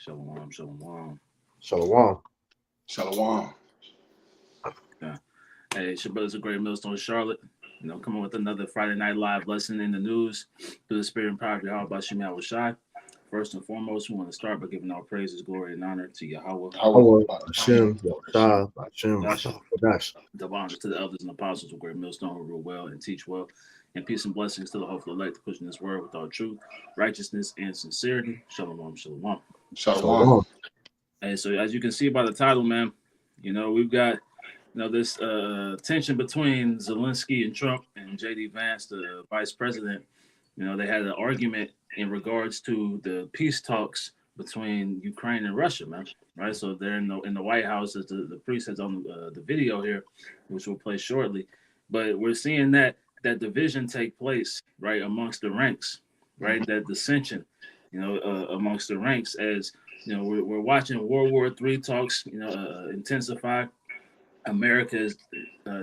Shalom, shalom. Shalom. Shalom. Yeah. Hey, it's your brother's a great millstone, Charlotte. Coming with another Friday Night Live lesson in the news through the spirit and power of Yahweh Bashim Yahweh Shai. First and foremost, we want to start by giving all praises, glory, and honor to Yahweh. Hashem, Yahshua, Hashem, Kodash. Double honors to the elders and apostles of Great Millstone who rule well and teach well. And peace and blessings to the hopeful elect pushing this word with all truth, righteousness, and sincerity. Shalom, shalom. Shalom. Hey, so as you can see by the title, man, we've got this tension between Zelensky and Trump and J.D. Vance, the vice president. They had an argument in regards to the peace talks between Ukraine and Russia, man. Right, so they're in the White House, as the priest says on the video here, which we'll play shortly. But we're seeing that division take place, right, amongst the ranks, right, that dissension, amongst the ranks, as we're watching World War III talks, intensify. America is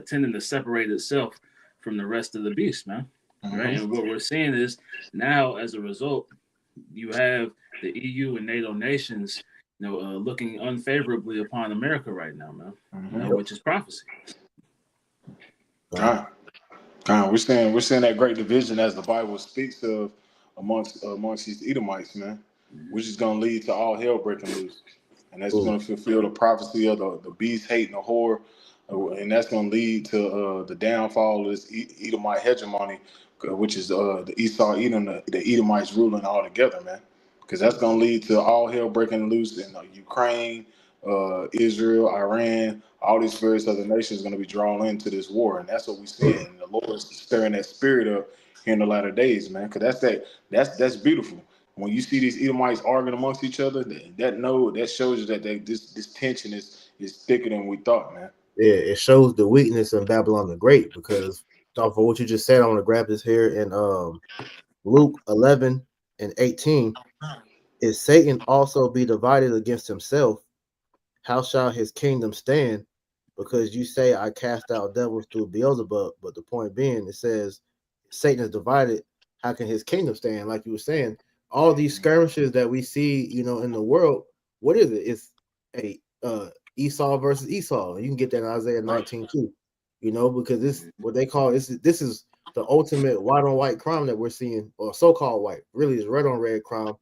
tending to separate itself from the rest of the beast, man. Right, and what we're seeing is now, as a result, you have the EU and NATO nations, looking unfavorably upon America right now, man, which is prophecy. We're seeing that great division as the Bible speaks of amongst these Edomites, man, which is going to lead to all hell breaking loose, and that's going to fulfill the prophecy of the beast hating the whore, and that's going to lead to the downfall of this Edomite hegemony, which is the Esau Edom, the Edomites ruling all together, man. Because that's going to lead to all hell breaking loose in Ukraine, Israel, Iran, all these various other nations are going to be drawn into this war. And that's what we're seeing. And the Lord is stirring that spirit up here in the latter days, man. Because that's beautiful. When you see these Edomites arguing amongst each other, that shows you that this tension is thicker than we thought, man. Yeah, it shows the weakness of Babylon the Great, because off of what you just said, I want to grab this here in Luke 11:18. If Satan also be divided against himself, how shall his kingdom stand? Because you say, I cast out devils through Beelzebub, but the point being, it says Satan is divided. How can his kingdom stand? Like you were saying, all these skirmishes that we see, in the world, what is it? It's a Esau versus Esau. You can get that in Isaiah 19 too, because this what they call this is the ultimate white on white crime that we're seeing, or so-called white. Really, is red on red crime.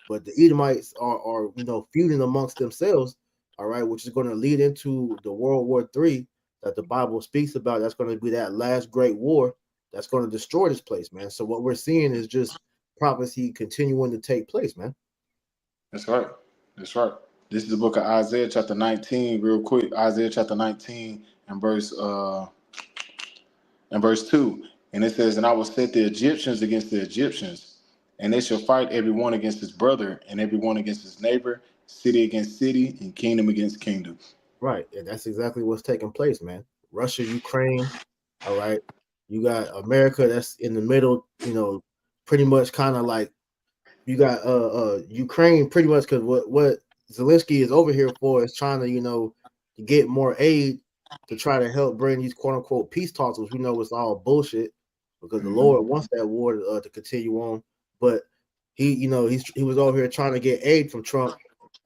But the Edomites are feuding amongst themselves, all right, which is going to lead into the World War III that the Bible speaks about. That's going to be that last great war that's going to destroy this place, man. So what we're seeing is just prophecy continuing to take place, man. That's right. This is the book of Isaiah chapter 19, real quick. Isaiah chapter 19 and verse 2. And it says, and I will set the Egyptians against the Egyptians, and they shall fight every one against his brother, and every one against his neighbor, city against city, and kingdom against kingdom. Right. And that's exactly what's taking place, man. Russia, Ukraine, all right. You got America that's in the middle, pretty much kind of like you got Ukraine pretty much, because what Zelensky is over here for is trying to, to get more aid to try to help bring these quote unquote peace talks, which we know is all bullshit, because the Lord wants that war to continue on. But he was over here trying to get aid from Trump,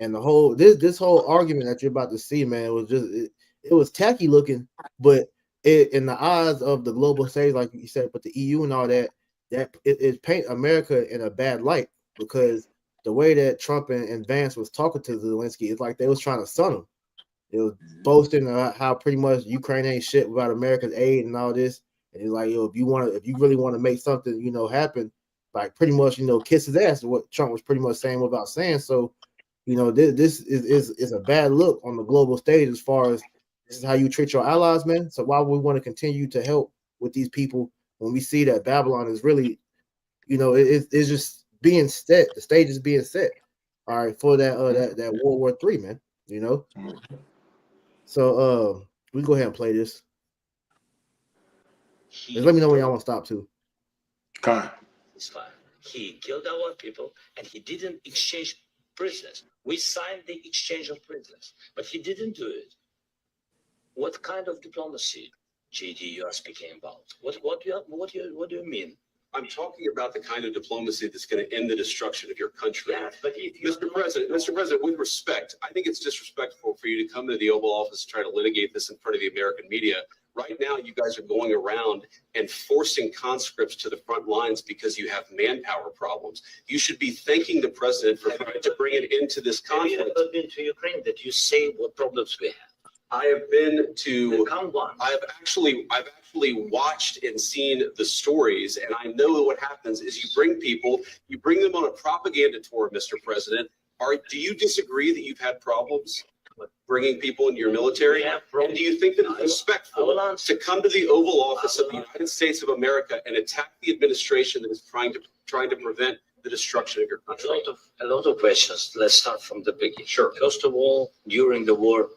and the whole this whole argument that you're about to see, man, was just it was tacky looking, but in the eyes of the global stage, like you said, but the EU and all that it paint America in a bad light, because the way that Trump and Vance was talking to Zelensky, it's like they was trying to son him. It was boasting about how pretty much Ukraine ain't shit without America's aid and all this. And it's like, if you really want to make something, happen, like pretty much, kiss his ass, what Trump was pretty much saying without saying. So, this is a bad look on the global stage, as far as this is how you treat your allies, man. So why would we want to continue to help with these people when we see that Babylon is really, it's just being set. The stage is being set, all right, for that World War III, man. So we can go ahead and play this. Just let me know when y'all want to stop too. It's fine. He killed our people, and he didn't exchange prisoners. We signed the exchange of prisoners, but he didn't do it. What kind of diplomacy, JD, you are speaking about? What do you mean? I'm talking about the kind of diplomacy that's going to end the destruction of your country. Yes, but Mr. President, with respect, I think it's disrespectful for you to come to the Oval Office and try to litigate this in front of the American media. Right now, you guys are going around and forcing conscripts to the front lines because you have manpower problems. You should be thanking the president for trying to bring an end to this Have you conflict. ever been to Ukraine that you say what problems we have? I have been to. Come one. I've actually watched and seen the stories, and I know what happens is you bring them on a propaganda tour, Mr. President. Do you disagree that you've had problems bringing people into your military? And do you think that it's respectful to come to the Oval Office of the United States of America and attack the administration that is trying to prevent the destruction of your country? A lot of questions. Let's start from the beginning. Sure. First of all, during the war,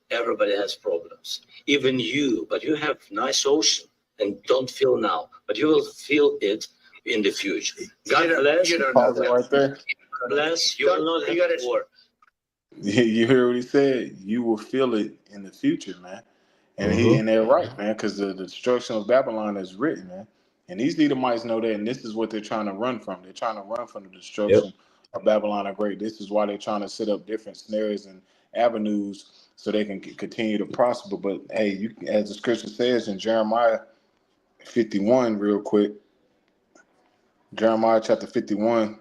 everybody has problems. Even you, but you have nice ocean and don't feel now, but you will feel it in the future. God bless. You don't know that right there. God bless. You will not have a war. You hear what he said? You will feel it in the future, man. And and they're right, man, because the destruction of Babylon is written, man. And these Edomites know that, and this is what they're trying to run from. They're trying to run from the destruction of Babylon the Great. This is why they're trying to set up different snares and avenues so they can continue to prosper. But hey, as the scripture says in Jeremiah 51, real quick, Jeremiah chapter 51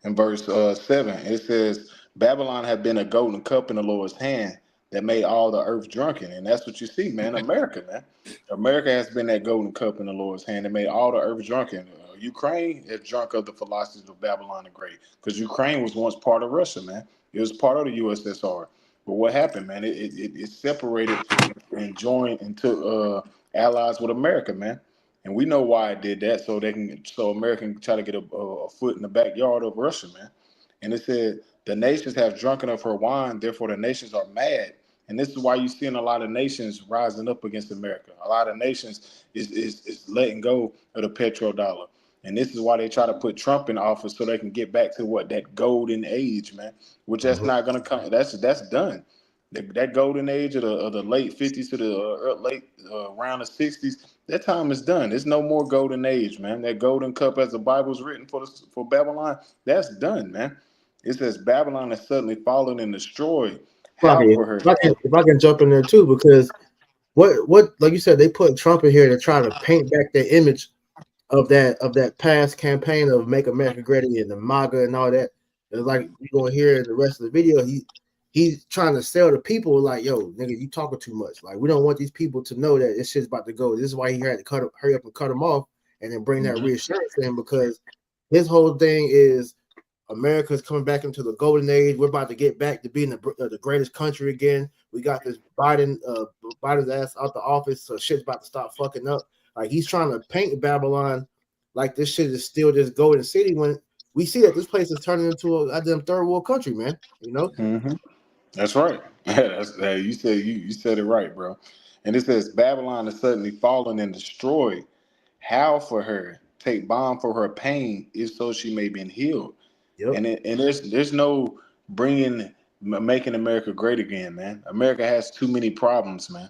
and verse 7, it says, Babylon had been a golden cup in the Lord's hand that made all the earth drunken. And that's what you see, man. America, man. America has been that golden cup in the Lord's hand that made all the earth drunken. Ukraine is drunk of the philosophies of Babylon the Great, because Ukraine was once part of Russia, man. It was part of the USSR. But what happened, man? It separated and joined and took allies with America, man. And we know why it did that, so America can try to get a foot in the backyard of Russia, man. And it said, the nations have drunken of her wine, therefore the nations are mad. And this is why you're seeing a lot of nations rising up against America. A lot of nations is letting go of the petrodollar. And this is why they try to put Trump in office, so they can get back to that golden age, man. Which that's not going to come. That's done. That golden age of the late 50s to the late around the 60s, that time is done. There's no more golden age, man. That golden cup, as the Bible's written for Babylon, that's done, man. It says Babylon has suddenly fallen and destroyed. How for her? If I can jump in there too, because what like you said, they put Trump in here to try to paint back the image of that past campaign of Make America Great Again, the MAGA and all that. It's like you're gonna hear in the rest of the video, he's trying to sell the people like, yo, nigga, you talking too much. Like, we don't want these people to know that this shit's about to go. This is why he had to hurry up and cut him off and then bring that reassurance to him, because his whole thing is America's coming back into the golden age. We're about to get back to being the greatest country again. We got this Biden's ass out the office, so shit's about to stop fucking up. Like, he's trying to paint Babylon like this shit is still this golden city, when we see that this place is turning into a goddamn third world country, man. You know? Mm-hmm. That's right. You said it right, bro. And it says Babylon is suddenly fallen and destroyed. How for her? Take balm for her pain, if so she may be healed. Yep. And there's no making America great again, man. America has too many problems, man.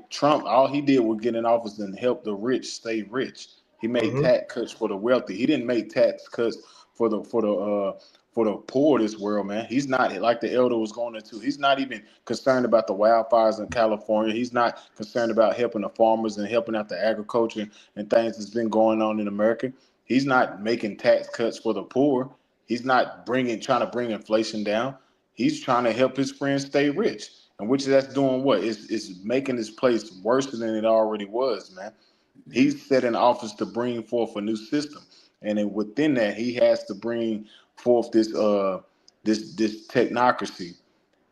Trump, all he did was get in office and help the rich stay rich. He made tax cuts for the wealthy. He didn't make tax cuts for the poor of this world, man. He's not, like the elder was going into, he's not even concerned about the wildfires in California. He's not concerned about helping the farmers and helping out the agriculture and things that's been going on in America. He's not making tax cuts for the poor. He's not trying to bring inflation down. He's trying to help his friends stay rich. And which that's doing what? It's making this place worse than it already was, man. He's set in office to bring forth a new system. And then within that, he has to bring forth this technocracy.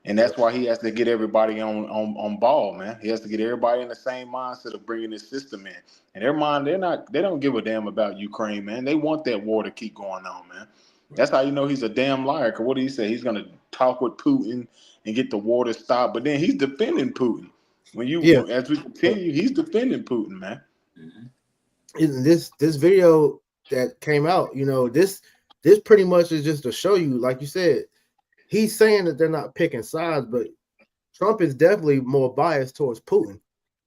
And that's why he has to get everybody on ball, man. He has to get everybody in the same mindset of bringing this system in. And their mind, they don't give a damn about Ukraine, man. They want that war to keep going on, man. That's how you know he's a damn liar. Because what did he say? He's going to talk with Putin and get the war to stop. But then he's defending Putin. As we continue, he's defending Putin, man. This video that came out, you know, this pretty much is just to show you, like you said, he's saying that they're not picking sides, but Trump is definitely more biased towards Putin.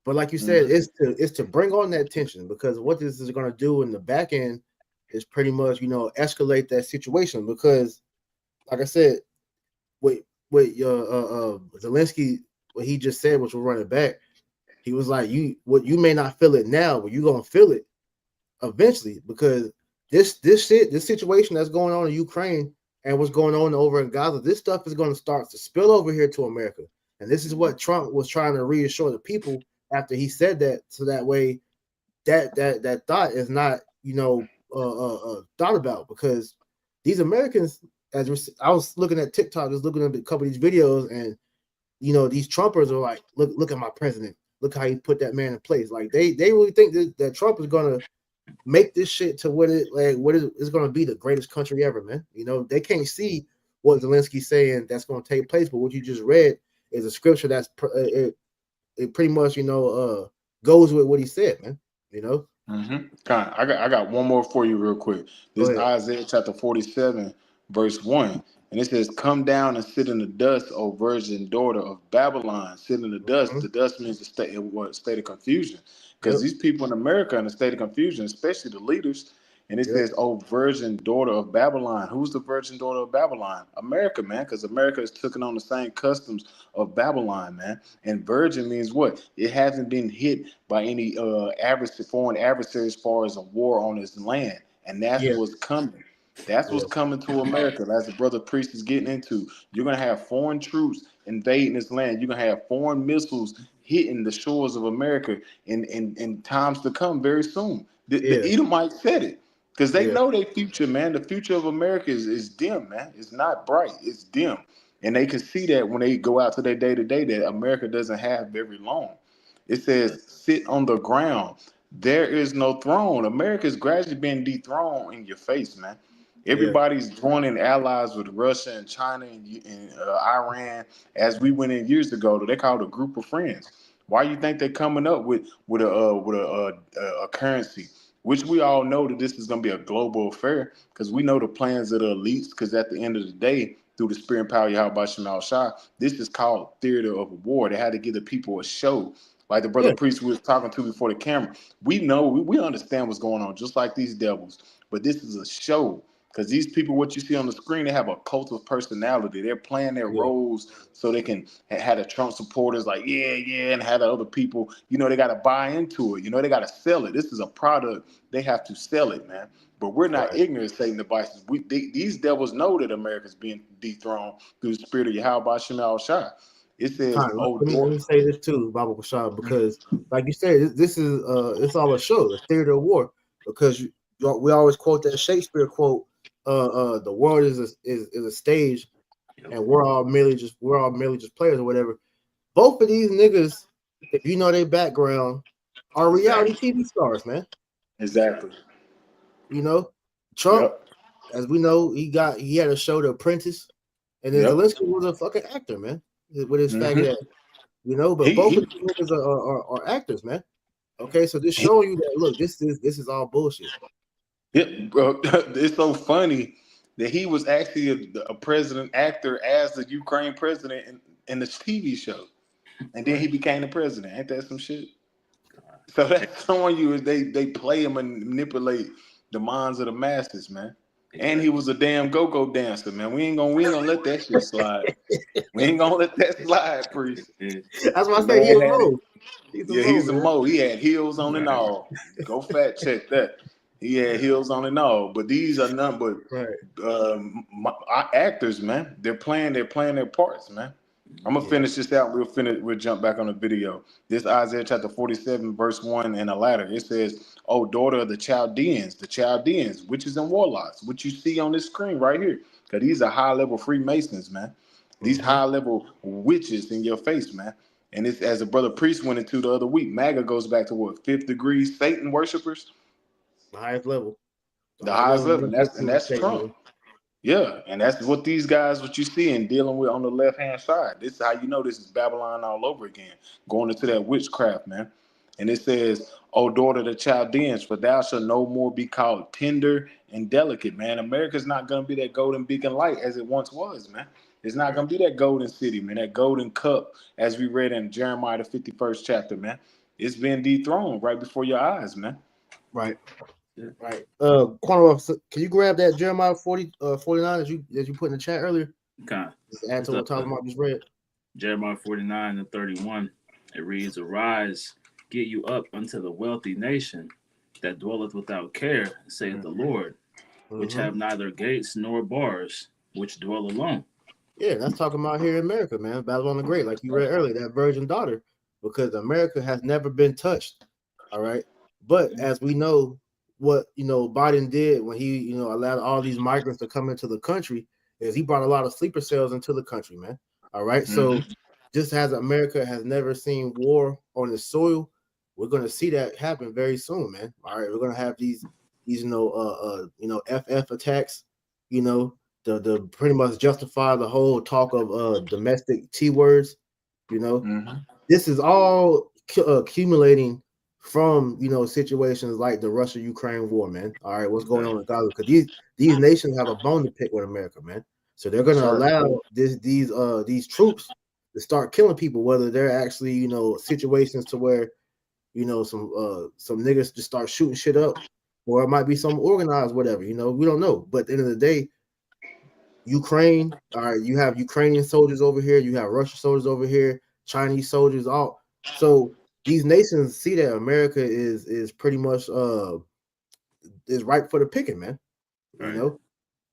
But like you said, it's to bring on that tension, because what this is going to do in the back end is pretty much, escalate that situation. Because like I said, with Zelensky, what he just said, which we're running back, he was like, you may not feel it now, but you're gonna feel it eventually, because this situation that's going on in Ukraine and what's going on over in Gaza, this stuff is going to start to spill over here to America. And this is what Trump was trying to reassure the people after he said that, so that way that thought is not thought about, because these Americans, I was looking at TikTok, just looking at a couple of these videos, and these Trumpers are like, look at my president, look how he put that man in place. Like they really think that Trump is gonna make this shit to what is going to be the greatest country ever, man. They can't see what Zelensky's saying that's going to take place, but what you just read is a scripture that's it pretty much goes with what he said, man. I got one more for you real quick. This is Isaiah chapter 47, verse 1. And it says, "Come down and sit in the dust, O virgin daughter of Babylon." Sit in the dust. Mm-hmm. The dust means state of confusion. Because these people in America are in a state of confusion, especially the leaders. And it says, "Oh, virgin daughter of Babylon." Who's the virgin daughter of Babylon? America, man, because America is taking on the same customs of Babylon, man. And virgin means what? It hasn't been hit by any foreign adversary as far as a war on its land. And that's what's coming. That's what's coming to America. That's the brother priest is getting into. You're going to have foreign troops invading this land. You're going to have foreign missiles hitting the shores of America in times to come very soon. The Edomites said it, because they know their future, man. The future of America is dim, man. It's not bright. It's dim. And they can see that when they go out to their day-to-day, that America doesn't have very long. It says, "Sit on the ground. There is no throne." America is gradually being dethroned in your face, man. Everybody's joining allies with Russia and China and Iran, as we went in years ago. They called a group of friends. Why you think they're coming up with a currency, which we all know that this is going to be a global affair, because we know the plans of the elites. Because at the end of the day, through the spirit and power of Yahweh Shemal Shah, this is called theater of war. They had to give the people a show. Like the brother priest we was talking to before the camera. We know, we understand what's going on, just like these devils. But this is a show. Because these people, what you see on the screen, they have a cult of personality. They're playing their roles so they can have the Trump supporters like, and have the other people, they got to buy into it. They got to sell it. This is a product. They have to sell it, man. But we're not ignorant of Satan devices. These devils know that America's being dethroned through the spirit of Yahweh Shemal Shah. It says, let me say this too, Baba Bashar, because like you said, this is it's all a show, the theater of war. Because we always quote that Shakespeare quote, "The world is a stage, and we're all merely just players," or whatever. Both of these niggas, if you know their background, are reality TV stars, man. Exactly. Trump, as we know, he had a show, The Apprentice, and then Zelensky was a fucking actor, man, with his faggot ass. But both of these niggas are actors, man. Okay, so just showing you that, look, this is all bullshit. Yeah, bro, it's so funny that he was actually a president actor as the Ukraine president in this TV show, and then he became the president. Ain't that some shit? So that's showing you is they play him and manipulate the minds of the masses, man. And he was a damn go-go dancer, man. We ain't gonna let that shit slide. We ain't gonna let that slide, priest. That's why I say he's a mole. He's a mole. He had heels on and all. Go fact check that. He had heels on and all. But these are none but actors, man. They're playing their parts, man. I'm gonna finish this out. We'll jump back on the video. This Isaiah chapter 47, verse 1 and a ladder. It says, "Oh, daughter of the Chaldeans, witches and warlocks," which you see on this screen right here. Because these are high-level Freemasons, man. These high-level witches in your face, man. And it's, as a brother priest went into the other week, MAGA goes back to what, 5th degree Satan worshipers? The highest level. The highest level. And that's Trump. Yeah, and that's what these guys, what you see and dealing with on the left-hand side. This is how you know this is Babylon all over again, going into that witchcraft, man. And it says, "O daughter of the Chaldeans, for thou shalt no more be called tender and delicate," man. America's not going to be that golden beacon light as it once was, man. It's not going to be that golden city, man, that golden cup, as we read in Jeremiah, the 51st chapter, man. it's been dethroned right before your eyes, man. Right. Yeah. Right. Corner officer, can you grab that Jeremiah 49 that you put in the chat earlier? Kind Just add to what Talmud just read. Jeremiah 49:31. It reads, "Arise, get you up unto the wealthy nation that dwelleth without care, saith the Lord, which have neither gates nor bars, which dwell alone." Yeah, that's talking about here in America, man. Babylon the Great, like you read earlier, that virgin daughter, because America has never been touched. All right. But as we know, what Biden did when he allowed all these migrants to come into the country is he brought a lot of sleeper cells into the country, man. All right. So just as America has never seen war on its soil, we're gonna see that happen very soon, man. All right, we're gonna have these FF attacks, the pretty much justify the whole talk of domestic T words. This is all accumulating from situations like the Russia-Ukraine war, man. All right, what's going on in Gaza? Because these nations have a bone to pick with America, man. So they're going to allow these troops to start killing people, whether they're actually situations to where some niggas just start shooting shit up, or it might be some organized whatever. We don't know. But at the end of the day, Ukraine, all right, you have Ukrainian soldiers over here, you have Russian soldiers over here, Chinese soldiers, all. So these nations see that America is pretty much is ripe for the picking, man. Right.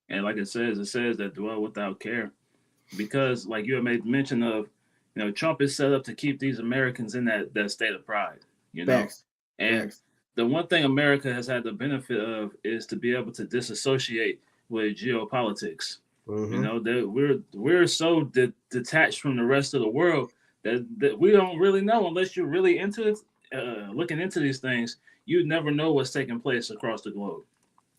And like it says that dwell without care, because like you had made mention of, Trump is set up to keep these Americans in that state of pride, Facts. And Facts. The one thing America has had the benefit of is to be able to disassociate with geopolitics. That we're so detached from the rest of the world that we don't really know unless you're really into it, looking into these things. You never know what's taking place across the globe,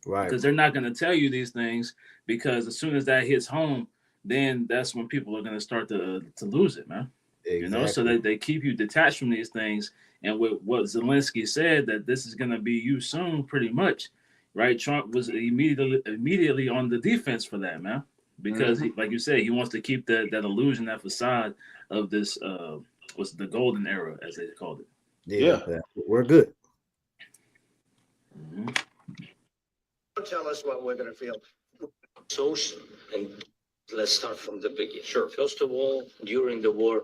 right? Because they're not going to tell you these things, because as soon as that hits home, then that's when people are going to start to lose it, man. Exactly. So that they keep you detached from these things. And with what Zelensky said, that this is going to be you soon, pretty much, right? Trump was immediately on the defense for that, man, because he, like you said, he wants to keep that illusion, that facade of this was the golden era, as they called it. Yeah. We're good. Don't tell us what we're going to feel. Social, and let's start from the beginning. Sure. First of all, during the war,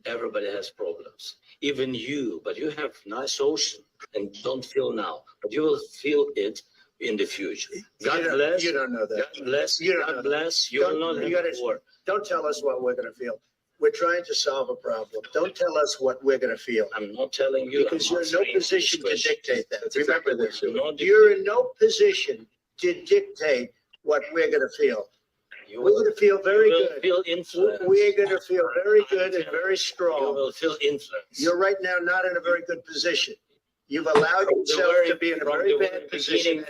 everybody has problems. Even you, but you have nice ocean and don't feel now, but you will feel it in the future. God bless. You don't know that. God bless. God bless. You will not have war. Don't tell us what we're going to feel. We're trying to solve a problem. Don't tell us what we're going to feel. I'm not telling you. Because you're in no position to dictate that. Remember this. You're in no position to dictate what we're going to feel. We're going to feel very good. Feel influence. We're going to feel very good and very strong. You will feel influence. You're right now not in a very good position. You've allowed yourself to be in a very bad position.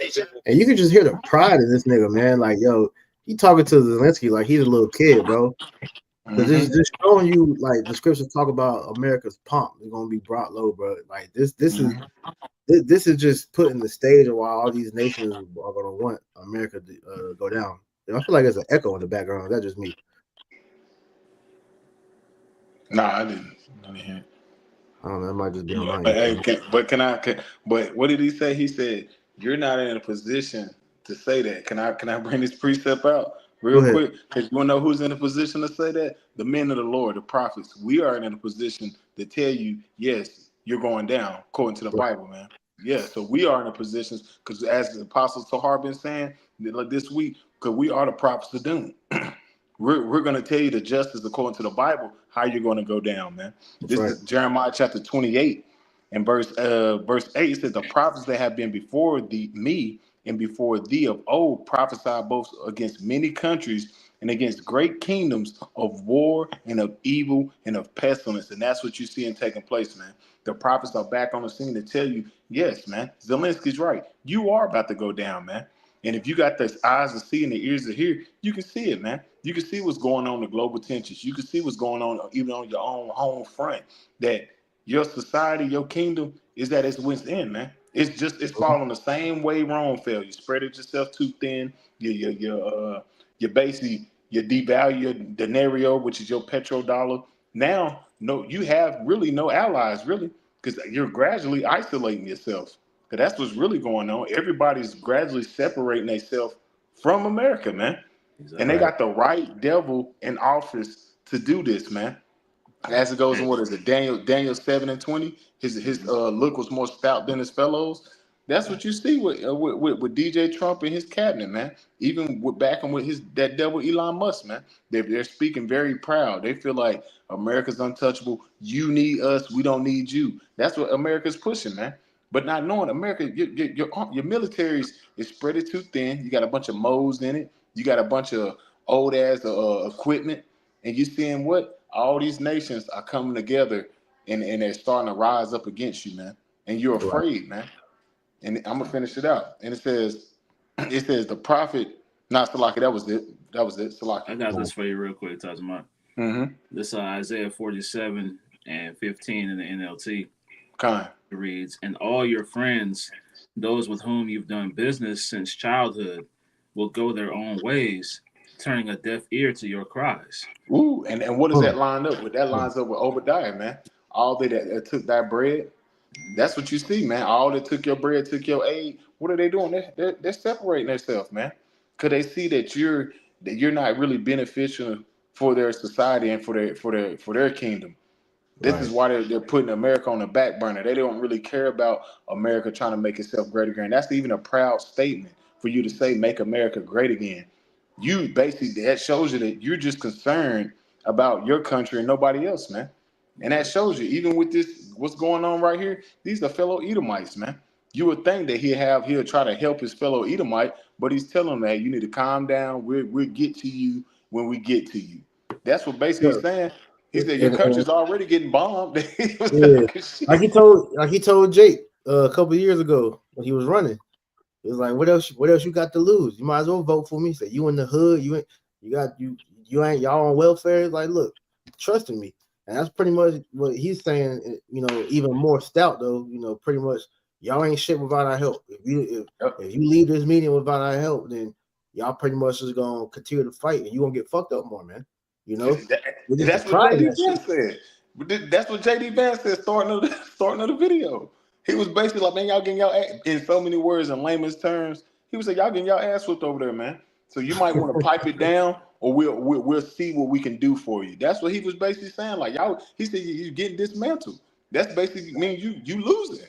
And you can just hear the pride in this nigga, man. Like, yo, he talking to Zelensky like he's a little kid, bro. Because it's just showing you, like, the scriptures talk about America's pomp is going to be brought low, bro. Like, this is just putting the stage of why all these nations are going to want America to go down. I feel like there's an echo in the background. Is that just me? Nah, I didn't hear it. I don't know. It might just be on my end. But what did he say? He said, "You're not in a position to say that." Can I bring this precept out real quick? Because you want to know who's in a position to say that? The men of the Lord, the prophets. We are in a position to tell you, yes, you're going down, according to the Bible, man. Yeah, so we are in a position, because as the Apostle Tahar been saying this week, because we are the prophets of doom. We're going to tell you the justice according to the Bible, how you're going to go down, man. This is Jeremiah chapter 28 and verse 8. It says, "The prophets that have been before me and before thee of old prophesied both against many countries and against great kingdoms of war and of evil and of pestilence." And that's what you're seeing taking place, man. The prophets are back on the scene to tell you, yes, man, Zelensky's right. You are about to go down, man. And if you got the eyes to see and the ears to hear, you can see it, man. You can see what's going on in the global tensions. You can see what's going on even on your own home front, that your society, your kingdom is at its wit's end, man. It's following the same way Rome fell. You spread it yourself too thin. You basically you devalue your denario, which is your petrodollar. Now, no, you have really no allies, really. because you're gradually isolating yourself. Because that's what's really going on. Everybody's gradually separating themselves from America, man. And Exactly. they Right. got the right devil in office to do this, man. As it goes in, what is it? Daniel 7:20. His look was more stout than his fellows. That's what you see with DJ Trump and his cabinet, man. Even with backing with his that devil Elon Musk, man. They're speaking very proud. They feel like America's untouchable. You need us. We don't need you. That's what America's pushing, man. But not knowing America, your military is spread it too thin. You got a bunch of modes in it. You got a bunch of old ass equipment, and you seeing what all these nations are coming together, and they're starting to rise up against you, man. And you're Right. afraid, man. And I'm gonna finish it out. And it says the prophet, not Salaki. That was it. That was it. I Salaki. got this for you real quick, Tajima. Mm-hmm. This Isaiah 47:15 in the NLT. Kind. It reads, "And all your friends, those with whom you've done business since childhood, will go their own ways, turning a deaf ear to your cries." Ooh, and what does Hmm. that line up with? That lines up with Obadiah, man. All that took that bread. That's what you see, man. All that took your bread, took your aid. What are they doing? They're separating themselves, man. Cause they see that you're not really beneficial for their society and for their kingdom. This is Right. why they're putting America on the back burner. They don't really care about America trying to make itself great again. That's even a proud statement for you to say, make America great again. You basically, that shows you that you're just concerned about your country and nobody else, man. And that shows you, even with this, what's going on right here, these are fellow Edomites, man. You would think that he'll try to help his fellow Edomite, but he's telling them that you need to calm down. We'll get to you when we get to you. That's what basically Yeah. he's saying. He said your And country's already getting bombed. He was yeah, talking like shit. he told Jake a couple of years ago when he was running. He was like, What else you got to lose? You might as well vote for me." He said, "You in the hood? You ain't y'all on welfare." He's like, "Look, trust in me." And that's pretty much what he's saying. You know, even more stout though. You know, pretty much y'all ain't shit without our help. If you leave this meeting without our help, then y'all pretty much is gonna continue to fight, and you gonna get fucked up more, man. You know, we're just That's what surprised JD that shit. Vance said. That's what JD Vance said starting of the video. He was basically like, man, y'all getting y'all ass, in so many words in layman's terms. He was like, y'all getting y'all ass whipped over there, man. So you might want to pipe it down, or we'll see what we can do for you. That's what he was basically saying. Like y'all, he said you're getting dismantled. That's basically mean you losing.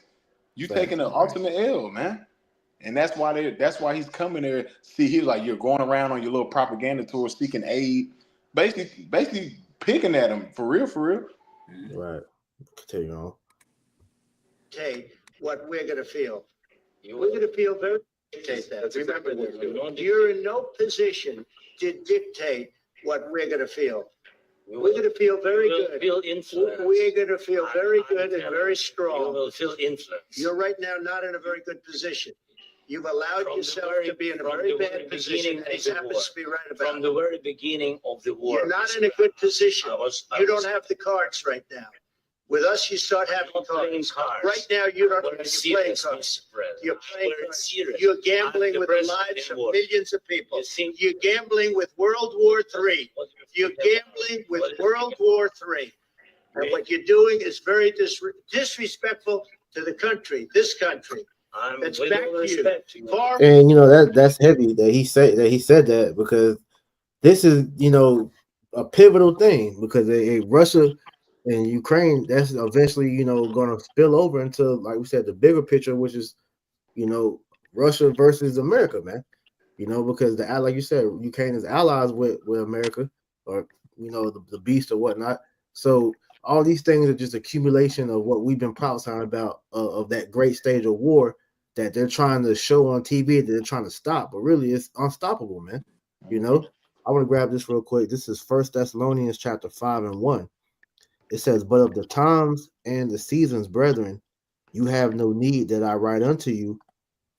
You taking Facts. the ultimate L, man. And that's why he's coming there. See, he was like, you're going around on your little propaganda tour seeking aid, basically picking at him for real, for real. Mhm. Right. Continue on. Dictate what we're going to feel. We're going to feel very dictate that. That's exactly what we're doing. You're in no position to dictate what we're going to feel. We're going to feel very good. Feel influence. We're going to feel very good and very You strong. will feel influence. You're right now not in a very good position. You've allowed yourself to be in a very bad position, and he happens to be right about From it. the very beginning of the war. You're not in a good position. I You was don't have the cards right now. With us, you start having not playing cards. cards. Right now, you don't. We're You're playing serious, cards. Mr. President. You're playing We're cards. serious. You're gambling I'm the with the president lives in of war. millions of people. You think- You're gambling with World War III. You're gambling with World War III. And what you're doing is very disrespectful to the country, this country. I'm That's with back all to you. respect to you. Far And you know that's heavy that he said that because this is a pivotal thing because Russia and Ukraine that's eventually going to spill over into, like we said, the bigger picture, which is Russia versus America, man. Because like you said, Ukraine is allies with America, or the beast or whatnot. So all these things are just accumulation of what we've been prophesying about of that great stage of war that they're trying to show on TV that they're trying to stop, but really it's unstoppable, man. I want to grab this real quick. This is 1 Thessalonians chapter 5:1. It says, "But of the times and the seasons, brethren, you have no need that I write unto you,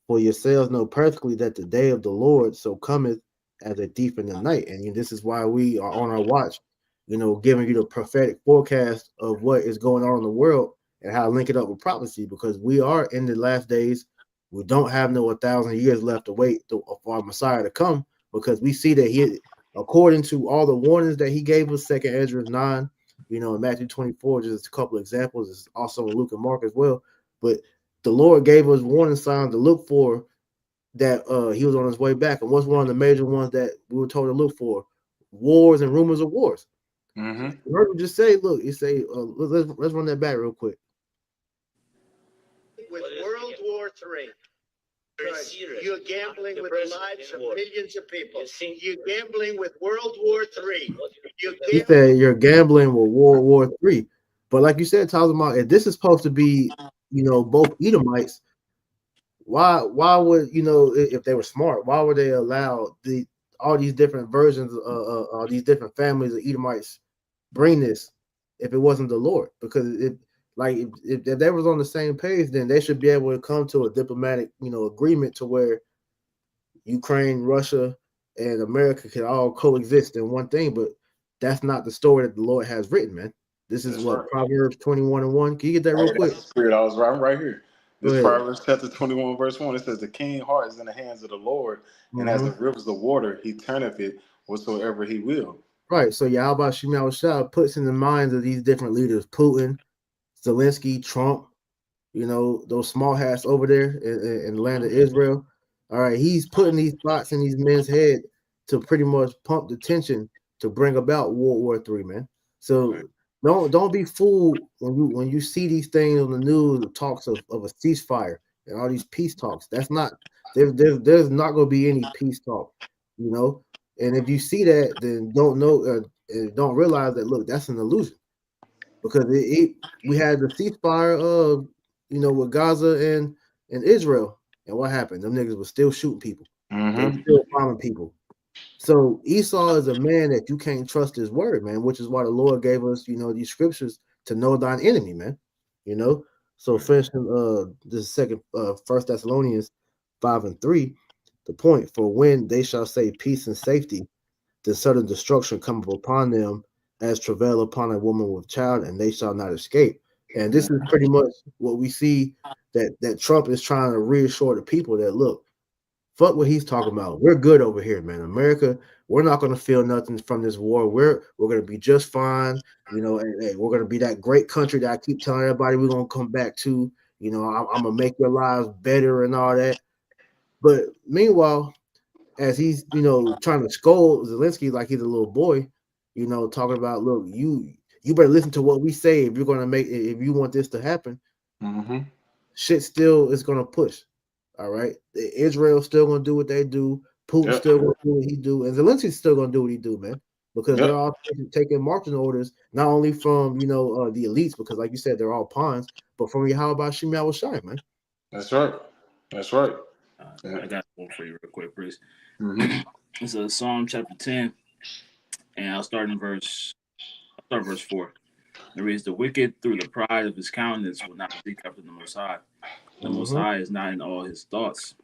for yourselves know perfectly that the day of the Lord so cometh as a thief in the night." And this is why we are on our watch, giving you the prophetic forecast of what is going on in the world and how to link it up with prophecy, because we are in the last days. We don't have no 1,000 years left to wait for our Messiah to come, because we see that he, according to all the warnings that he gave us, 2 Ezra 9, You know, in Matthew 24, just a couple of examples. It's also in Luke and Mark as well. But the Lord gave us warning signs to look for that he was on his way back. And what's one of the major ones that we were told to look for? Wars and rumors of wars. Mm-hmm. You heard him just say, look, he say, let's run that back real quick. With World War III. You're gambling with the lives of millions of people. You're gambling with World War III. He said you're gambling with World War III. But like you said, Talmud, if this is supposed to be, you know, both Edomites, why would, you know, if they were smart, why would they allow all these different versions all these different families of Edomites bring this if it wasn't the Lord? Because if they was on the same page, then they should be able to come to a diplomatic, you know, agreement to where Ukraine, Russia, and America can all coexist in one thing. But that's not the story that the Lord has written, man. This is what Proverbs 21:1. Can you get that real quick? Spirit, I'm right here. This Go ahead. Proverbs chapter 21, verse 1. It says, "The king's heart is in the hands of the Lord, and as the rivers of water, he turneth it whatsoever he will." Right. So Yahweh Shemal Shah puts in the minds of these different leaders, Putin, Zelensky, Trump, you know, those small hats over there in the land of Israel. All right, he's putting these thoughts in these men's head to pretty much pump the tension to bring about World War III, man. So don't be fooled when you see these things on the news, the talks of a ceasefire and all these peace talks. That's not there's not going to be any peace talk, you know. And if you see that, then don't realize that. Look, that's an illusion, because we had the ceasefire of, you know, with Gaza and Israel, and what happened? Them niggas were still shooting people. They were still bombing people. So Esau is a man that you can't trust his word, man, which is why the Lord gave us, you know, these scriptures to know thine enemy, man. You know, so finishing this second First Thessalonians 5:3, the point, for when they shall say peace and safety, then sudden destruction cometh upon them as travail upon a woman with child, and they shall not escape. And this is pretty much what we see that Trump is trying to reassure the people that, look, fuck what he's talking about. We're good over here, man. America, we're not going to feel nothing from this war. We're going to be just fine, you know, and we're going to be that great country that I keep telling everybody we're going to come back to. You know, I'm going to make your lives better and all that. But meanwhile, as he's, you know, trying to scold Zelensky like he's a little boy, you know, talking about, look, you better listen to what we say if you want this to happen. Shit still is going to push. All right, Israel's still going to do what they do. Putin's still going to do what he do, and Zelensky's still going to do what he do, man. Because they're all taking marching orders, not only from, you know, the elites, because like you said, they're all pawns, but from Yahweh Shemal Shai, man. That's right. That's right. I got one for you real quick, Bruce. It's a Psalm chapter 10, and I'll start verse 4. It reads, "The wicked through the pride of his countenance will not seek after the Most High. The Most High is not in all his thoughts.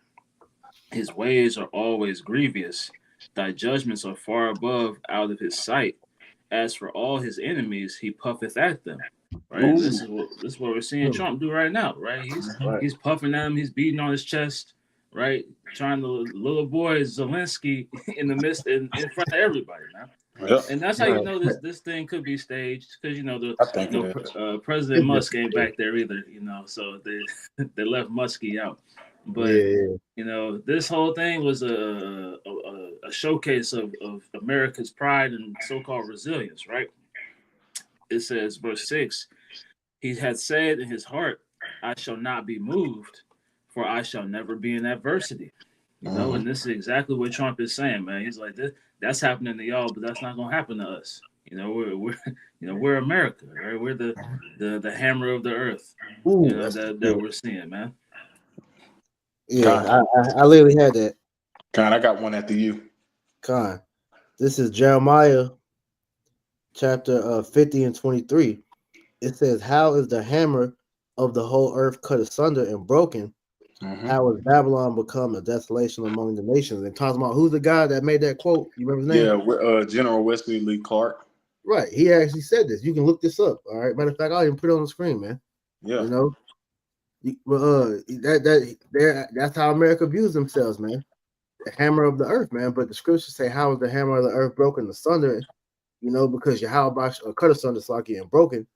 His ways are always grievous. Thy judgments are far above out of his sight. As for all his enemies, he puffeth at them." Right? This is what we're seeing Trump do right now, right? He's puffing at him, he's beating on his chest, right? Trying to little boy Zelensky in front of everybody, man. And that's how you know this thing could be staged, because you know President Musk ain't back there either, you know, so they left Muskie out. But you know, this whole thing was a showcase of America's pride and so-called resilience, right? It says, verse 6, "He had said in his heart, I shall not be moved, for I shall never be in adversity." You know, and this is exactly what Trump is saying, man. He's like, that's happening to y'all, but that's not gonna happen to us. You know, we're America, right? We're the hammer of the earth. Ooh, you know, that we're seeing, man. Yeah, I literally had that. Con, I got one after you. Con, this is Jeremiah chapter 50 and 23. It says, "How is the hammer of the whole earth cut asunder and broken? How is Babylon become a desolation among the nations?" And talks about, who's the guy that made that quote? You remember his name? Yeah, General Wesley Lee Clark. Right. He actually said this. You can look this up. All right. Matter of fact, I'll even put it on the screen, man. Yeah. You know, that's how America views themselves, man. The hammer of the earth, man. But the scriptures say, "How is the hammer of the earth broken asunder because Yahweh Kurdistan is like getting broken,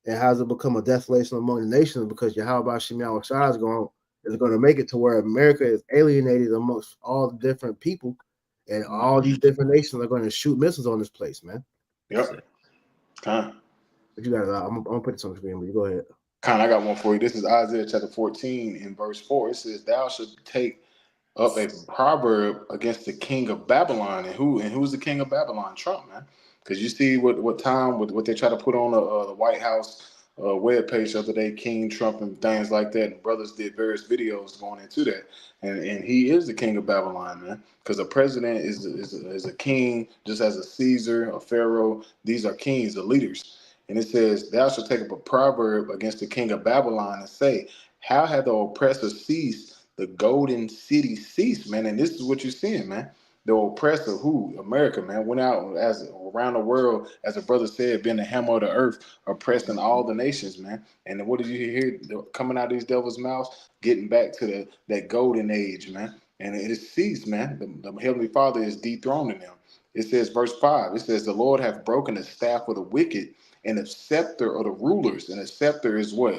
and has it become a desolation among the nations because Yahweh Shemiah Shai is going to make it to where America is alienated amongst all the different people, and all these different nations are going to shoot missiles on this place, man. Yep. Con. But you got I'm gonna put this on the screen, but you go ahead. Con, I got one for you. This is Isaiah chapter 14 in verse 4. It says, "Thou shalt take up a proverb against the king of Babylon." And who's the king of Babylon? Trump, man. Because you see what they try to put on the White House webpage the other day, King Trump and things like that. And brothers did various videos going into that, and he is the king of Babylon, man. Because a president is a king, just as a Caesar, a pharaoh. These are kings, the leaders. And it says, "Thou shalt take up a proverb against the king of Babylon and say, How hath the oppressor ceased? The golden city ceased," man. And this is what you're seeing, man. The oppressor, who America, man, went out as around the world, as a brother said, being the hammer of the earth, oppressing all the nations, man. And then what did you hear coming out of these devils' mouths? Getting back to that golden age, man. And it is ceased, man. The Heavenly Father is dethroning them. It says, verse 5, it says, "The Lord hath broken the staff of the wicked and the scepter of the rulers." And a scepter is what?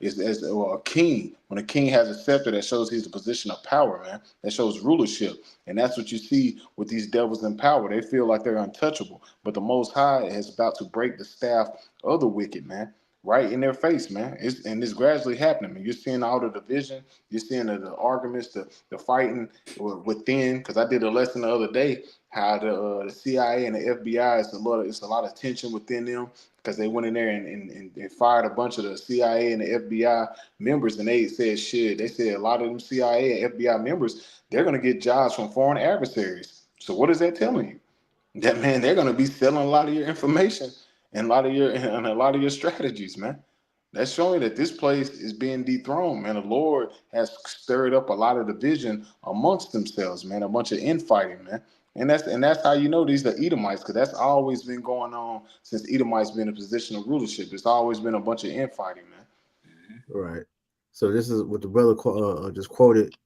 Is as a king. When a king has a scepter, that shows he's a position of power, man. That shows rulership. And that's what you see with these devils in power. They feel like they're untouchable. But the Most High is about to break the staff of the wicked, man. Right in their face, man. It's gradually happening. Man. You're seeing all the division. You're seeing the arguments, the fighting within. Because I did a lesson the other day how the CIA and the FBI it's a lot of tension within them because they went in there and fired a bunch of the CIA and the FBI members, and they said shit. They said a lot of them CIA and FBI members, they're gonna get jobs from foreign adversaries. So what is that telling you? That, man, they're gonna be selling a lot of your information and a lot of your strategies, man. That's showing that this place is being dethroned, man. The Lord has stirred up a lot of division amongst themselves, man. A bunch of infighting, man. And that's how you know these are Edomites, because that's always been going on since Edomites been in a position of rulership. It's always been a bunch of infighting, man. Right. So this is what the brother just quoted.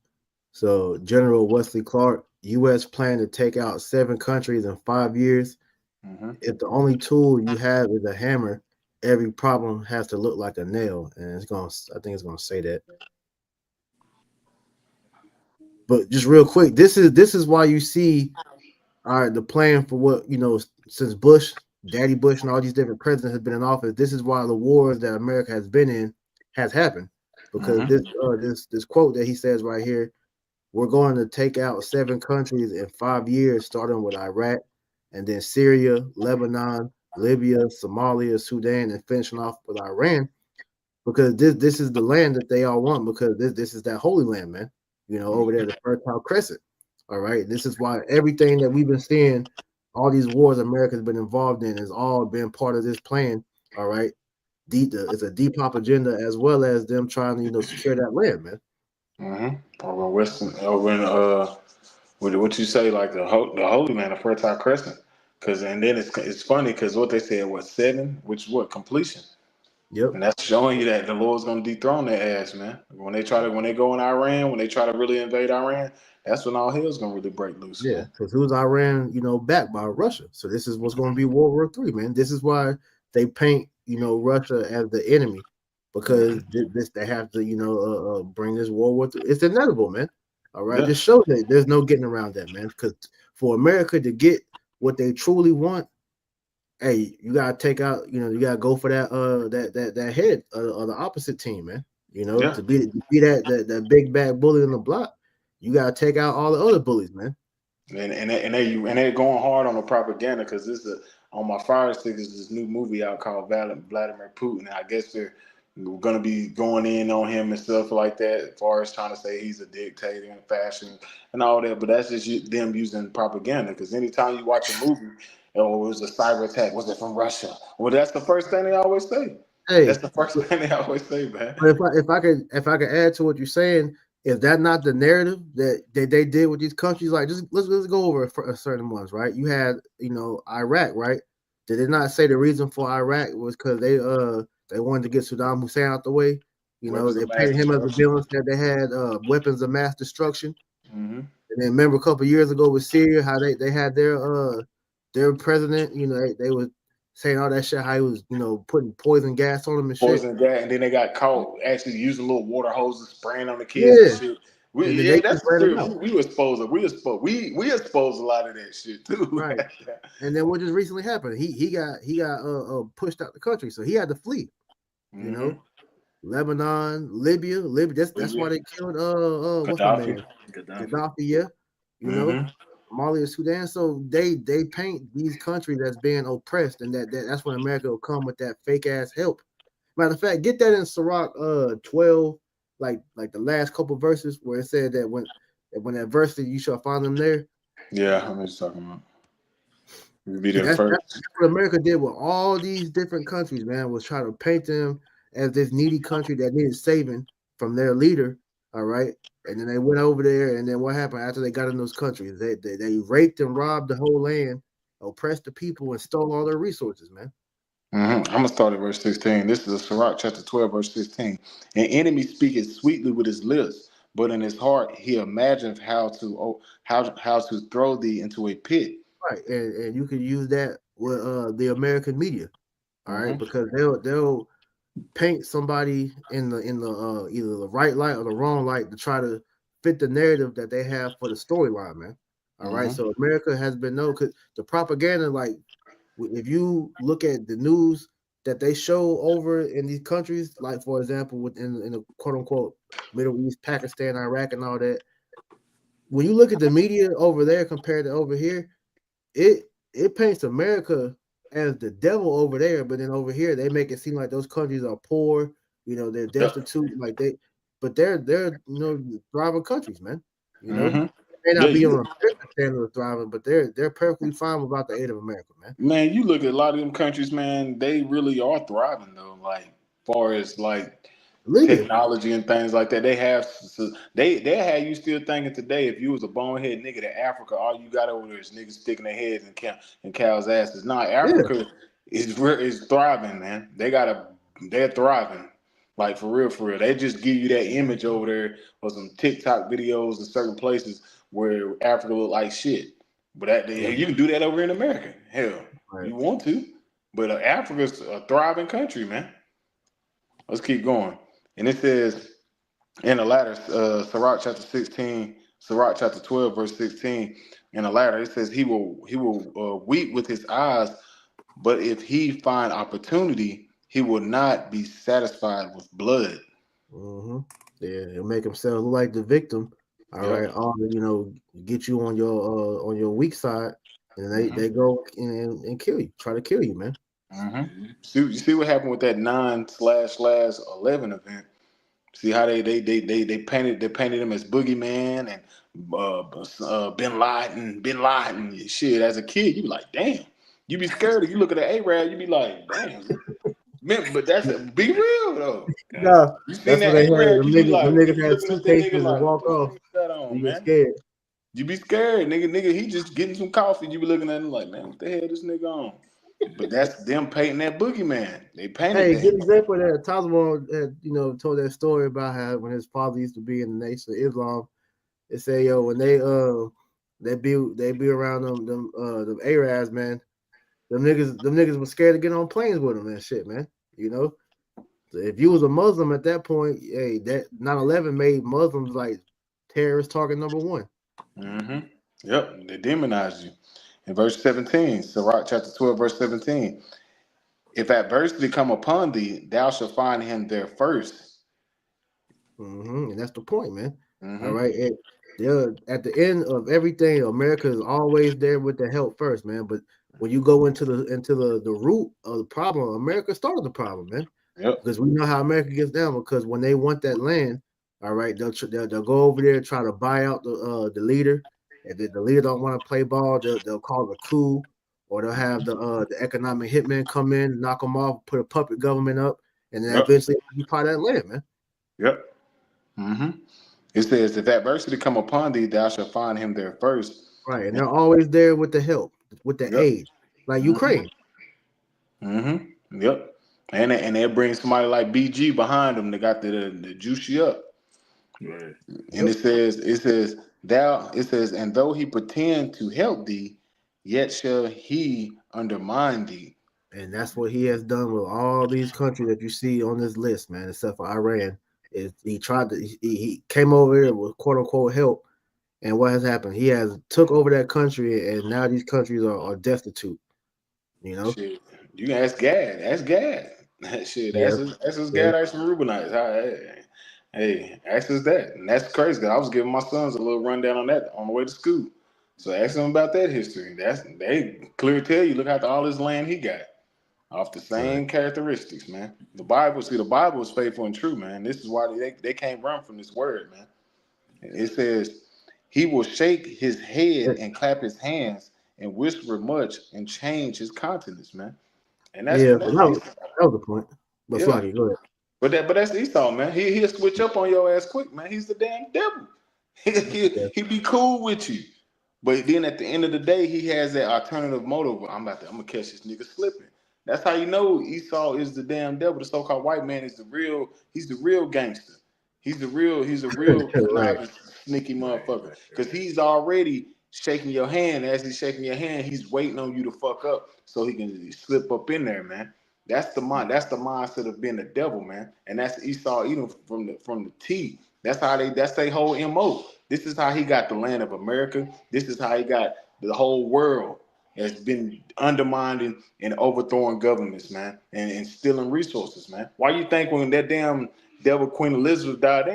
So General Wesley Clark, U.S. plan to take out 7 countries in 5 years. Mm-hmm. If the only tool you have is a hammer, every problem has to look like a nail. And I think it's gonna say that. But just real quick, this is why you see the plan for what, since Bush, Daddy Bush, and all these different presidents have been in office. This is why the wars that America has been in has happened, because this quote that he says right here, we're going to take out 7 countries in 5 years, starting with Iraq, and then Syria, Lebanon, Libya, Somalia, Sudan, and finishing off with Iran, because this is the land that they all want, because this is that holy land, man. Over there, the Fertile Crescent. All right. This is why everything that we've been seeing, all these wars America's been involved in, has all been part of this plan. All right. It's a depop agenda, as well as them trying to, secure that land, man. Mm-hmm. Over in what you say, like the Holy Land, the Fertile Crescent. And then it's funny because what they said, 7, which completion. Yep. And that's showing you that the Lord's gonna dethrone their ass, man. When they go in Iran, when they try to really invade Iran, that's when all hell's gonna really break loose. Yeah, man. because who's Iran, backed by Russia. So this is what's going to be World War III, man. This is why they paint, Russia as the enemy, because they have to, bring this World War III. It's inevitable, man. All right, This shows that there's no getting around that, man. Because for America to get what they truly want, hey, you gotta take out, you gotta go for that head of the opposite team, man. To be that big bad bully on the block, you gotta take out all the other bullies, man. And they're going hard on the propaganda, because on my Fire Stick is this new movie out called Vladimir Putin. I guess they're gonna be going in on him and stuff like that, as far as trying to say he's a dictator in fashion and all that. But that's just them using propaganda, because anytime you watch a movie, it was a cyber attack. Was it from Russia? Well, that's the first thing they always say. Hey, that's the first thing they always say, man. But if I could add to what you're saying, is that not the narrative that they did with these countries? Like, just let's go over certain ones, right? You had, Iraq, right? Did they not say the reason for Iraq was because they wanted to get Saddam Hussein out the way? They painted him as a villain, said they had weapons of mass destruction. Mm-hmm. And then remember a couple of years ago with Syria, how they had their their president, they were saying all that shit, how he was, putting poison gas on them and shit. Poison gas, and then they got caught actually using little water hoses, spraying on the kids Yeah. and shit. And then they That's just ran them serious. out. We expose a lot of that shit too. Right. And then what just recently happened? He got pushed out the country, so he had to flee. You know, Lebanon, Libya. That's why they killed what's my man? Gaddafi. Yeah. You know, Somalia, Sudan. So they paint these countries as being oppressed, and that's when America will come with that fake ass help. Matter of fact, get that in Sirach 12, like the last couple verses where it said that when adversity you shall find them there. Yeah, I'm just talking about. We'll be there That's first. what America did with all these different countries, man, was try to paint them as this needy country that needed saving from their leader. All right. And then they went over there, and then what happened after they got in those countries? They raped and robbed the whole land, oppressed the people, and stole all their resources, man. I'm gonna start at verse 16. This is a Sirach chapter 12, verse 16. An enemy speaketh sweetly with his lips, but in his heart he imagineth how to throw thee into a pit. Right, and you can use that with the American media, all right, because they'll paint somebody in the either the right light or the wrong light to try to fit the narrative that they have for the storyline, man. All right, so America has been known because the propaganda, like if you look at the news that they show over in these countries, like for example, in the quote unquote Middle East, Pakistan, Iraq, and all that, when you look at the media over there compared to over here, it paints America as the devil over there, but then over here they make it seem like those countries are poor, they're destitute, but they're thriving countries, man. They may not be on a standard of thriving, but they're perfectly fine without the aid of America, man. Man, you look at a lot of them countries, man, they really are thriving though. Like far as like technology and things like that, they have you still thinking today if you was a bonehead nigga to Africa, all you got over there is niggas sticking their heads in cows' asses. Nah, Africa is thriving, man. They're thriving. Like for real. They just give you that image over there or some TikTok videos in certain places where Africa look like shit. But you can do that over in America. Hell, you want to. But Africa's a thriving country, man. Let's keep going. And it says in the latter, Sirach chapter 16, Sirach chapter 12, verse 16, in the latter, it says he will weep with his eyes, but if he find opportunity, he will not be satisfied with blood. Yeah, he'll make himself look like the victim. All right, get you on your weak side, and they go and kill you, try to kill you, man. You see what happened with that 9/11 event. See how they painted him as boogeyman and Bin Laden shit. As a kid, you be like, damn. You be scared. You look at the Arab, you be like, damn. Man, but be real though. No, you seen that's that what they had. Arab, Them niggas had suitcases and walk off. On, you man. get scared. You be scared, nigga. He just getting some coffee. You be looking at him like, man, what the hell this nigga on? But that's them painting that boogeyman. They painted that. Good example of that. Taliban had, told that story about how when his father used to be in the Nation of Islam, they say, when they be around them Arabs, man, them niggas were scared to get on planes with them and shit, man. So if you was a Muslim at that point, hey, that 9/11 made Muslims like terrorist target number one. Yep, they demonized you. In verse 17, Sirach chapter 12, verse 17. If adversity come upon thee, thou shalt find him there first. And that's the point, man. All right. They're at the end of everything, America is always there with the help first, man. But when you go into the root of the problem, America started the problem, man. Because we know how America gets down. Because when they want that land, all right, they'll go over there and try to buy out the leader. If the leader don't want to play ball, they'll call a coup, or they'll have the economic hitman come in, knock them off, put a puppet government up, and then eventually occupy that land, man. It says, if adversity come upon thee, thou shalt find him there first. Right, and they're always there with the help, with the aid, like Ukraine. Yep. And they'll bring somebody like BG behind them. They got the juice you up. Right. And it says, and though he pretend to help thee, yet shall he undermine thee. And that's what he has done with all these countries that you see on this list, man, except for Iran. Is he tried to he came over here with quote unquote help, and what has happened? He has took over that country, and now these countries are destitute. You know? Shit, you can ask Gad. Ask Gad. Shit, Yeah. that's his Yeah. Gad Ice from Reubenites. Hey, ask us that. And that's crazy. 'Cause I was giving my sons a little rundown on that on the way to school. So ask them about that history. They clearly tell you, look at all this land he got. Off the same characteristics, man. The Bible is faithful and true, man. This is why they can't run from this word, man. It says, he will shake his head and clap his hands and whisper much and change his countenance, man. And that's Yeah, but that was the point. But yeah. Flocky, go ahead. But that's Esau, man. He'll switch up on your ass quick, man. He's the damn devil. He be cool with you. But then at the end of the day, he has that alternative motive. I'm gonna catch this nigga slipping. That's how you know Esau is the damn devil. The so-called white man is he's the real gangster. He's a real conniving, sneaky motherfucker. Because he's already shaking your hand. As he's shaking your hand, he's waiting on you to fuck up so he can slip up in there, man. That's the mindset of being the devil, man. And that's Esau eating from the T. That's their whole MO. This is how he got the land of America. This is how he got the whole world has been undermining and overthrowing governments, man, and stealing resources, man. Why you think when that damn devil Queen Elizabeth died,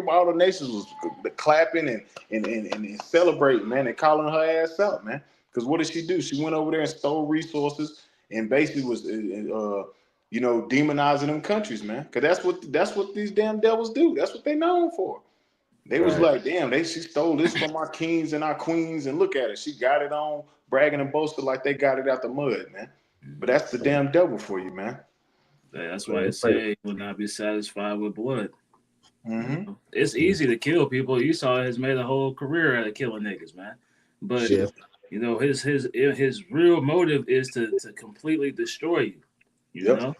all the nations was clapping and celebrating, man, and calling her ass out, man? Because what did she do? She went over there and stole resources and basically was, demonizing them countries, man. Because that's what these damn devils do. That's what they known for. They was like, damn, she stole this from our kings and our queens, and look at it. She got it on, bragging and boasting like they got it out the mud, man. But that's the damn devil for you, man. Yeah, that's why it say he will not be satisfied with blood. Mm-hmm. You know, it's easy to kill people. Esau has made a whole career out of killing niggas, man. But his real motive is to completely destroy you. You know?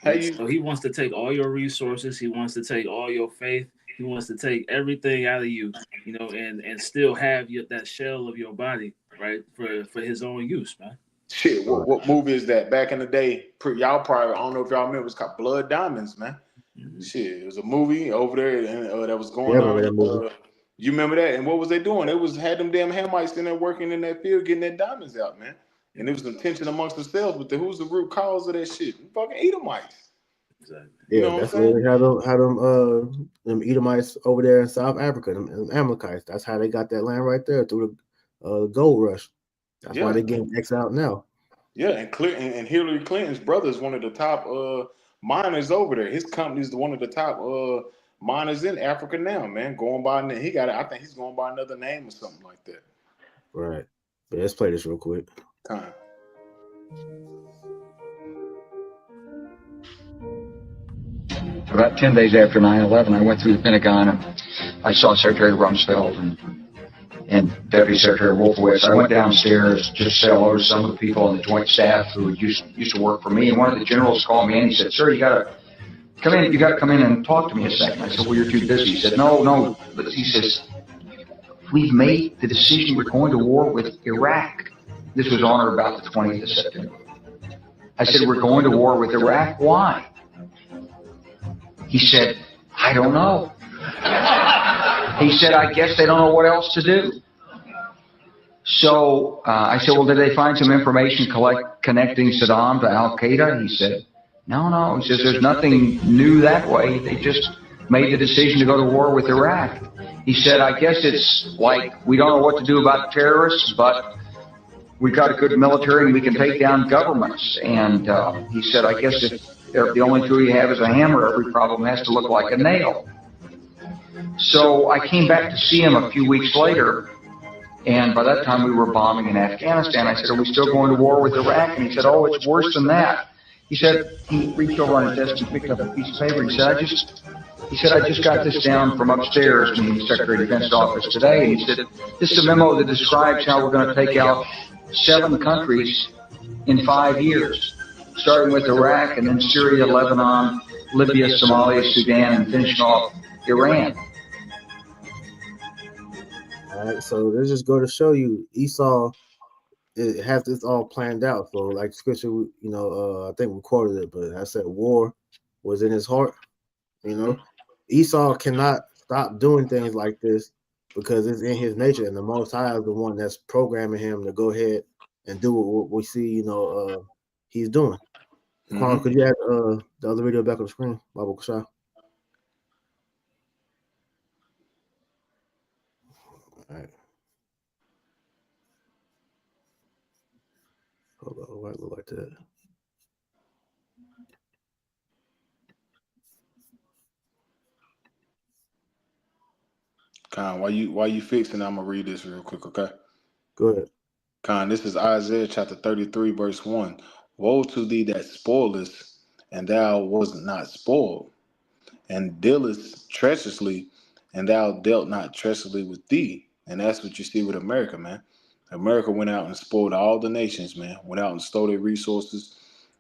So he wants to take all your resources, he wants to take all your faith. He wants to take everything out of you, and still have that shell of your body, right, for his own use, man. Shit, what movie is that? Back in the day, y'all probably, I don't know if y'all remember, it was called Blood Diamonds, man. Mm-hmm. Shit, it was a movie over there that was going on. You remember that? And what was they doing? They had them damn Hamites in there working in that field, getting their diamonds out, man. And there was some tension amongst themselves, but who's the root cause of that shit? Fucking Edomites. Exactly. Yeah, that's where they had them Edomites over there in South Africa, them Amalekites. That's how they got that land right there through the gold rush. That's why they getting exiled now. Yeah, and Hillary Clinton's brother is one of the top miners over there. His company is one of the top miners in Africa now, man. Going by, I think he's going by another name or something like that. Right. But let's play this real quick. Time. About 10 days after 9/11, I went through the Pentagon and I saw Secretary Rumsfeld and Deputy Secretary Wolfowitz. I went downstairs just to say hello to some of the people on the Joint Staff who used to work for me. And one of the generals called me in. He said, "Sir, you got to come in and talk to me a second." I said, "Well, you're too busy." He said, No. But he says, "We've made the decision. We're going to war with Iraq." This was on or about the 20th of September. I said, "We're going to war with Iraq. Why?" He said, "I don't know." He said, "I guess they don't know what else to do." So I said, "Well, did they find some information connecting Saddam to Al Qaeda?" He said, No. He says, "There's nothing new that way. They just made the decision to go to war with Iraq." He said, "I guess it's like we don't know what to do about terrorists, but we've got a good military and we can take down governments." And he said, "I guess if the only tool you have is a hammer, every problem has to look like a nail." So I came back to see him a few weeks later, and by that time we were bombing in Afghanistan. I said, "Are we still going to war with Iraq?" And he said, "Oh, it's worse than that." He said, he reached over on his desk and picked up a piece of paper. He said, I just got this down from upstairs in the Secretary of Defense's office today. And he said, "This is a memo that describes how we're going to take out 7 countries in 5 years, starting with Iraq and then Syria, Lebanon, Libya, Somalia, Sudan, and finishing off Iran." All right, so let's just go to show you Esau it has this all planned out. So, like scripture, I think we quoted it, but I said war was in his heart. Esau cannot stop doing things like this because it's in his nature, and the Most High is the one that's programming him to go ahead and do what we see. He's doing. Quan, could you add the other video back on the screen, Bible Shah? All right. Hold on, why it look like that? Con, while you fixing, I'm gonna read this real quick, okay? Go ahead. Con, this is Isaiah chapter 33, verse 1. Woe to thee that spoilest, and thou wast not spoiled, and dealest treacherously, and thou dealt not treacherously with thee. And that's what you see with America, man. America went out and spoiled all the nations, man. Went out and stole their resources,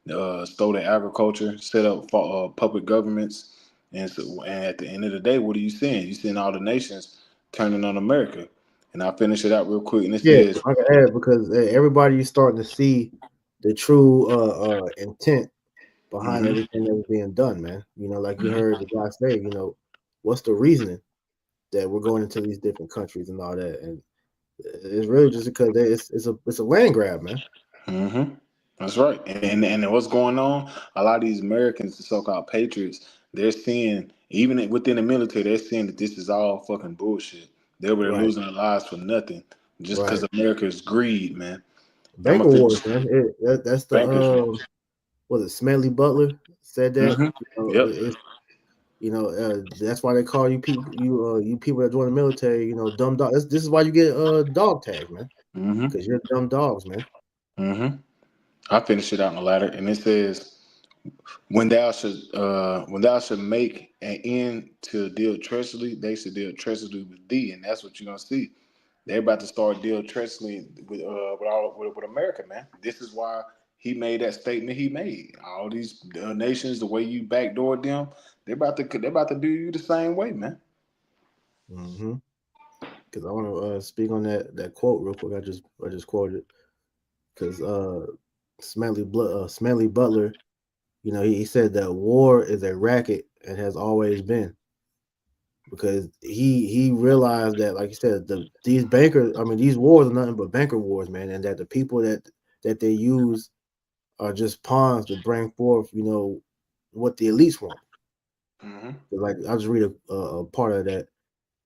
stole their agriculture, set up public governments. And at the end of the day, what are you seeing? You're seeing all the nations turning on America. And I'll finish it out real quick. And it says, I can add because everybody is starting to see the true intent behind everything that was being done, man. Like you heard the guy say, what's the reasoning that we're going into these different countries and all that, and it's really just because it's a land grab, man. Mm-hmm. That's right. And what's going on? A lot of these Americans, the so-called patriots, they're seeing, even within the military, they're seeing that this is all fucking bullshit. They're losing their lives for nothing just because America's greed, man. Banker wars, man. That's the was it Smedley Butler said that? That's why they call you people, you people that join the military, dumb dog. This is why you get dog tags, man. Because you're dumb dogs, man. I finish it out in the ladder, and it says, when thou should make an end to deal treacherously, they should deal treacherously with thee, and that's what you're gonna see. They're about to start deal treacherously with America, man. This is why he made that statement he made. All these nations, the way you backdoored them, they're about to do you the same way, man. Because I want to speak on that quote real quick. I just quoted because Smedley Butler, he said that war is a racket and has always been. Because he realized that, like you said, these wars are nothing but banker wars, man, and that the people that they use are just pawns to bring forth, what the elites want. Like I'll just read a part of that.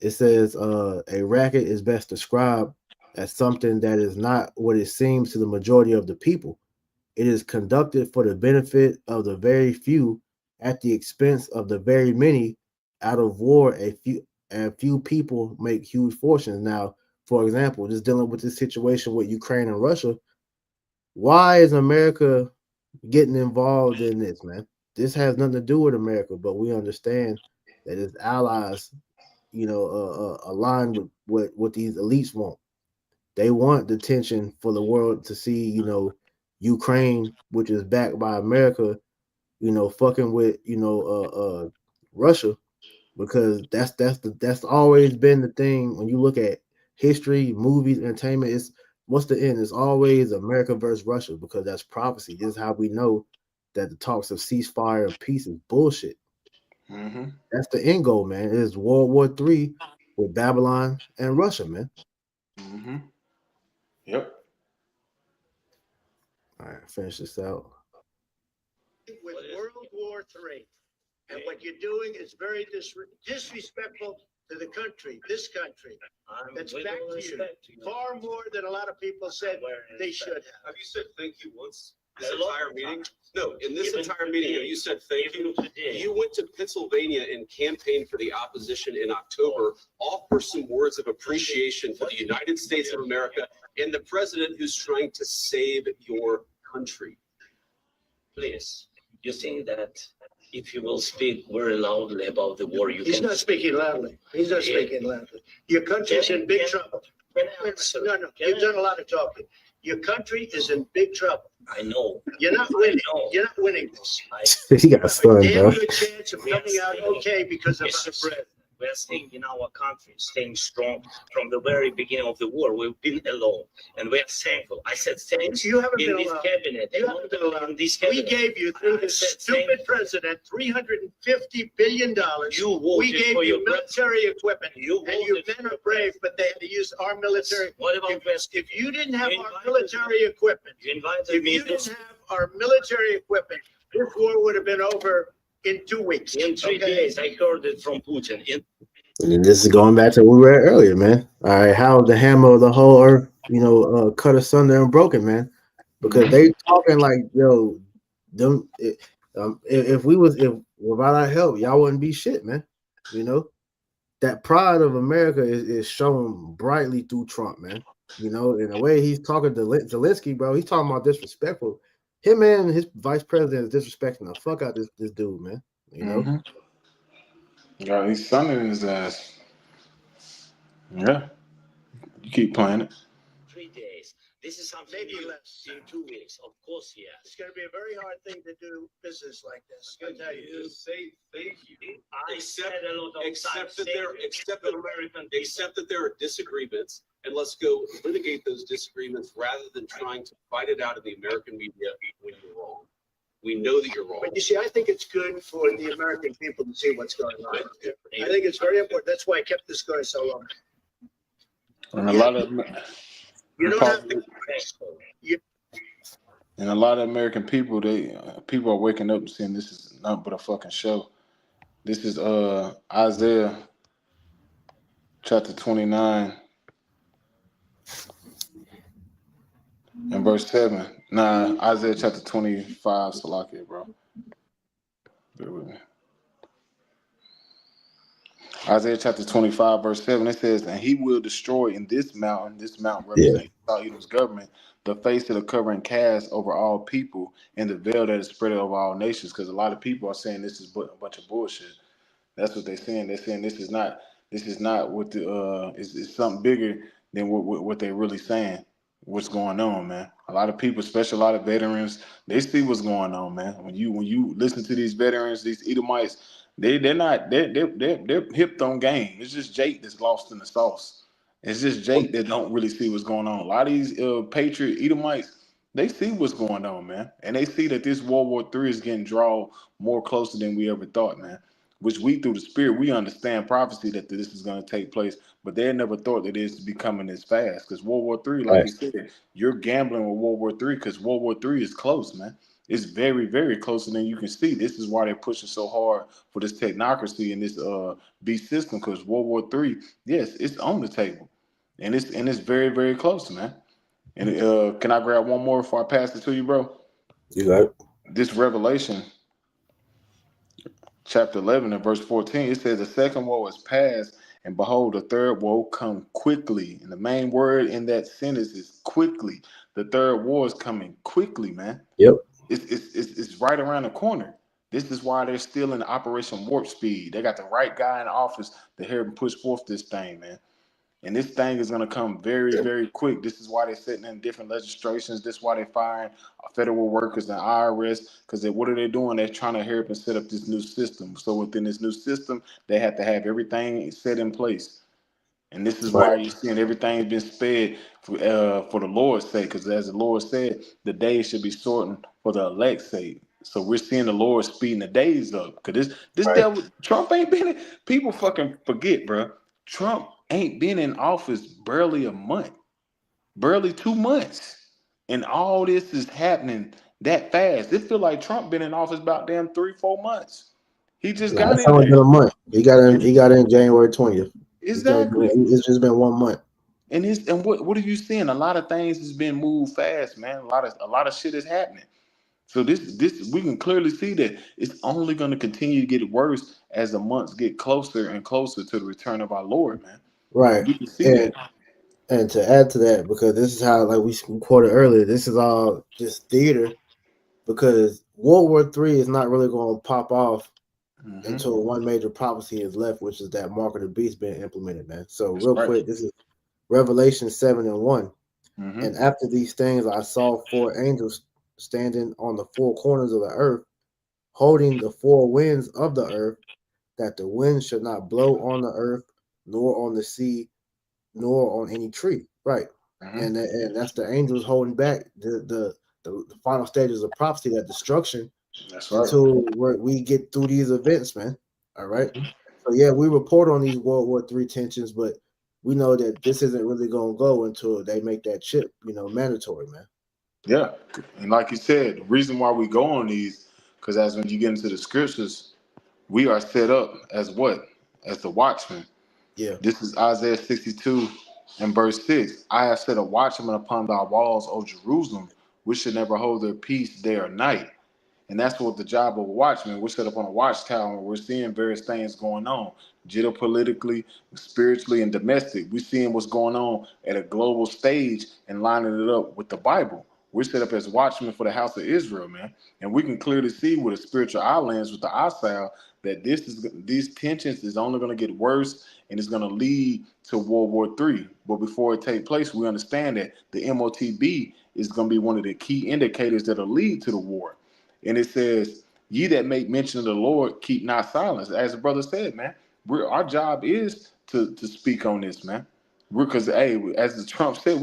It says, a racket is best described as something that is not what it seems to the majority of the people. It is conducted for the benefit of the very few at the expense of the very many. Out of war, a few people make huge fortunes. Now, for example, just dealing with this situation with Ukraine and Russia, why is America getting involved in this, man? This has nothing to do with America, but we understand that its allies, align with what these elites want. They want the tension for the world to see, Ukraine, which is backed by America, fucking with, Russia. Because that's always been the thing when you look at history, movies, entertainment. It's what's the end? It's always America versus Russia because that's prophecy. This is how we know that the talks of ceasefire and peace is bullshit. That's the end goal, man. It is World War III with Babylon and Russia, man. Yep. All right, finish this out. With World War III. And what you're doing is very disrespectful to the country, this country. That's back to you. Far more than a lot of people said they should have. Have you said thank you once this entire meeting? No, in this entire meeting, have you said thank you? You went to Pennsylvania and campaigned for the opposition in October. Offer some words of appreciation for the United States of America and the president who's trying to save your country. Please, you think that if you will speak very loudly about the war, He's not speaking loudly. He's not speaking loudly. Your country's in big trouble. No, you've done a lot of talking. Your country is in big trouble. I know. You're not winning. You're not winning this. He got stunned, Damn bro. good chance of coming out okay because of the president. We are staying in our country, staying strong from the very beginning of the war. We've been alone, and we are thankful. I said thanks You haven't in been this alone. cabinet. You haven't been alone. In this We cabinet. gave you, through I this said stupid president, $350 billion. You We voted gave for you your military equipment. You And your voted men are brave, but they had to use our military. What about If you didn't have You our invited military equipment, You invited if me you didn't have our military equipment, this war would have been over in 2 weeks. in 3 days. I heard it from Putin. And this is going back to what we read earlier, man. All right, how the hammer of the whole earth, cut asunder and broken, man. Because they talking like, yo, them. If without our help, y'all wouldn't be shit, man. You know that pride of America is shown brightly through Trump, man. In the way he's talking to Zelensky, bro. He's talking about disrespectful. Him and his vice president is disrespecting the fuck out this dude, man. Yeah, he's sunning his ass. Yeah, you keep playing it. 3 days. This is something Maybe new. less. In 2 weeks. Of course, yes. It's going to be a very hard thing to do business like this. I tell you. Say thank you. I said a lot of Except times, that there, thank you except to that, American except that there are disagreements, and let's go litigate those disagreements rather than trying to fight it out in the American media when you're wrong. We know that you're wrong. But you see, I think it's good for the American people to see what's going on. I think it's very important. That's why I kept this going so long. And a lot of You don't have to. and a lot of American people, people are waking up and saying this is nothing but a fucking show. This is Isaiah chapter 29 and verse 7. Nah, Isaiah chapter 25, Salakia, bro. Bear with me. Isaiah chapter 25, verse 7, it says, and he will destroy in this mountain representing Edom's government, the face of the covering cast over all people, and the veil that is spread over all nations. Because a lot of people are saying this is a bunch of bullshit. That's what they're saying. They're saying this is not what the it's something bigger than what they're really saying. What's going on, man? A lot of people, especially a lot of veterans, they see what's going on, man. When you listen to these veterans, these Edomites, they're hip on game. It's just Jake that's lost in the sauce. It's just Jake that don't really see what's going on. A lot of these Patriot Edomites, they see what's going on, man, and they see that this World War III is getting drawn more closer than we ever thought, man. Which we, through the spirit, we understand prophecy that this is going to take place, but they never thought that it's becoming this fast. Because World War III, like you said, you're gambling with World War III because World War III is close, man. It's very, very closer than you can see. This is why they're pushing so hard for this technocracy and this beast system. Because World War III, yes, it's on the table, and it's very, very close, man. And can I grab one more before I pass it to you, bro? You got it. This Revelation. Chapter 11 and verse 14, it says, the second woe is past, and behold, the third woe come quickly. And the main word in that sentence is quickly. The third war is coming quickly, man. Yep. It's right around the corner. This is why they're still in Operation Warp Speed. They got the right guy in office to help them push forth this thing, man. And this thing is going to come very, very quick. This is why they're sitting in different legislations. This is why they're firing federal workers and IRS. Because what are they doing? They're trying to hurry up and set up this new system. So within this new system, they have to have everything set in place. And this is why you're seeing everything has been spared for the Lord's sake. Because as the Lord said, the days should be shortened for the elect's sake. So we're seeing the Lord speeding the days up. Because this devil, Trump ain't been, people fucking forget, bro. Trump ain't been in office barely a month, barely 2 months. And all this is happening that fast. It feel like Trump been in office about damn 3-4 months. He just got It's in only there. been a month. He got in January 20th. Exactly. It's just been 1 month. And what are you seeing? A lot of things has been moved fast, man. A lot of shit is happening. So this we can clearly see that it's only going to continue to get worse as the months get closer and closer to the return of our Lord, man. Right. We can see that. And to add to that, because this is how, like we quoted earlier, this is all just theater. Because World War III is not really going to pop off until one major prophecy is left, which is that mark of the beast being implemented, man. So real quick, this is Revelation 7:1. And after these things, I saw 4 angels standing on the 4 corners of the earth, holding the 4 winds of the earth, that the wind should not blow on the earth, nor on the sea, nor on any tree. Right. Mhm. And that's the angels holding back the final stages of prophecy, that destruction, That's right. until we get through these events, man. All right. Mhm. So yeah, we report on these World War III tensions, but we know that this isn't really gonna go until they make that chip, mandatory, man. Yeah, and like you said, the reason why we go on these, because as when you get into the scriptures, we are set up as what? As the watchmen. Yeah. This is Isaiah 62 and verse 6. I have set a watchman upon thy walls, O Jerusalem, which should never hold their peace day or night. And that's what the job of a watchman. We're set up on a watchtower and we're seeing various things going on, geopolitically, spiritually, and domestic. We're seeing what's going on at a global stage and lining it up with the Bible. We're set up as watchmen for the house of Israel, man. And we can clearly see with the spiritual eye lens, with the eyesight, that these tensions is only going to get worse and it's going to lead to World War III. But before it take place, we understand that the MOTB is going to be one of the key indicators that'll lead to the war. And it says, ye that make mention of the Lord, keep not silence. As the brother said, man, our job is to speak on this, man. Because, hey, as the Trump said,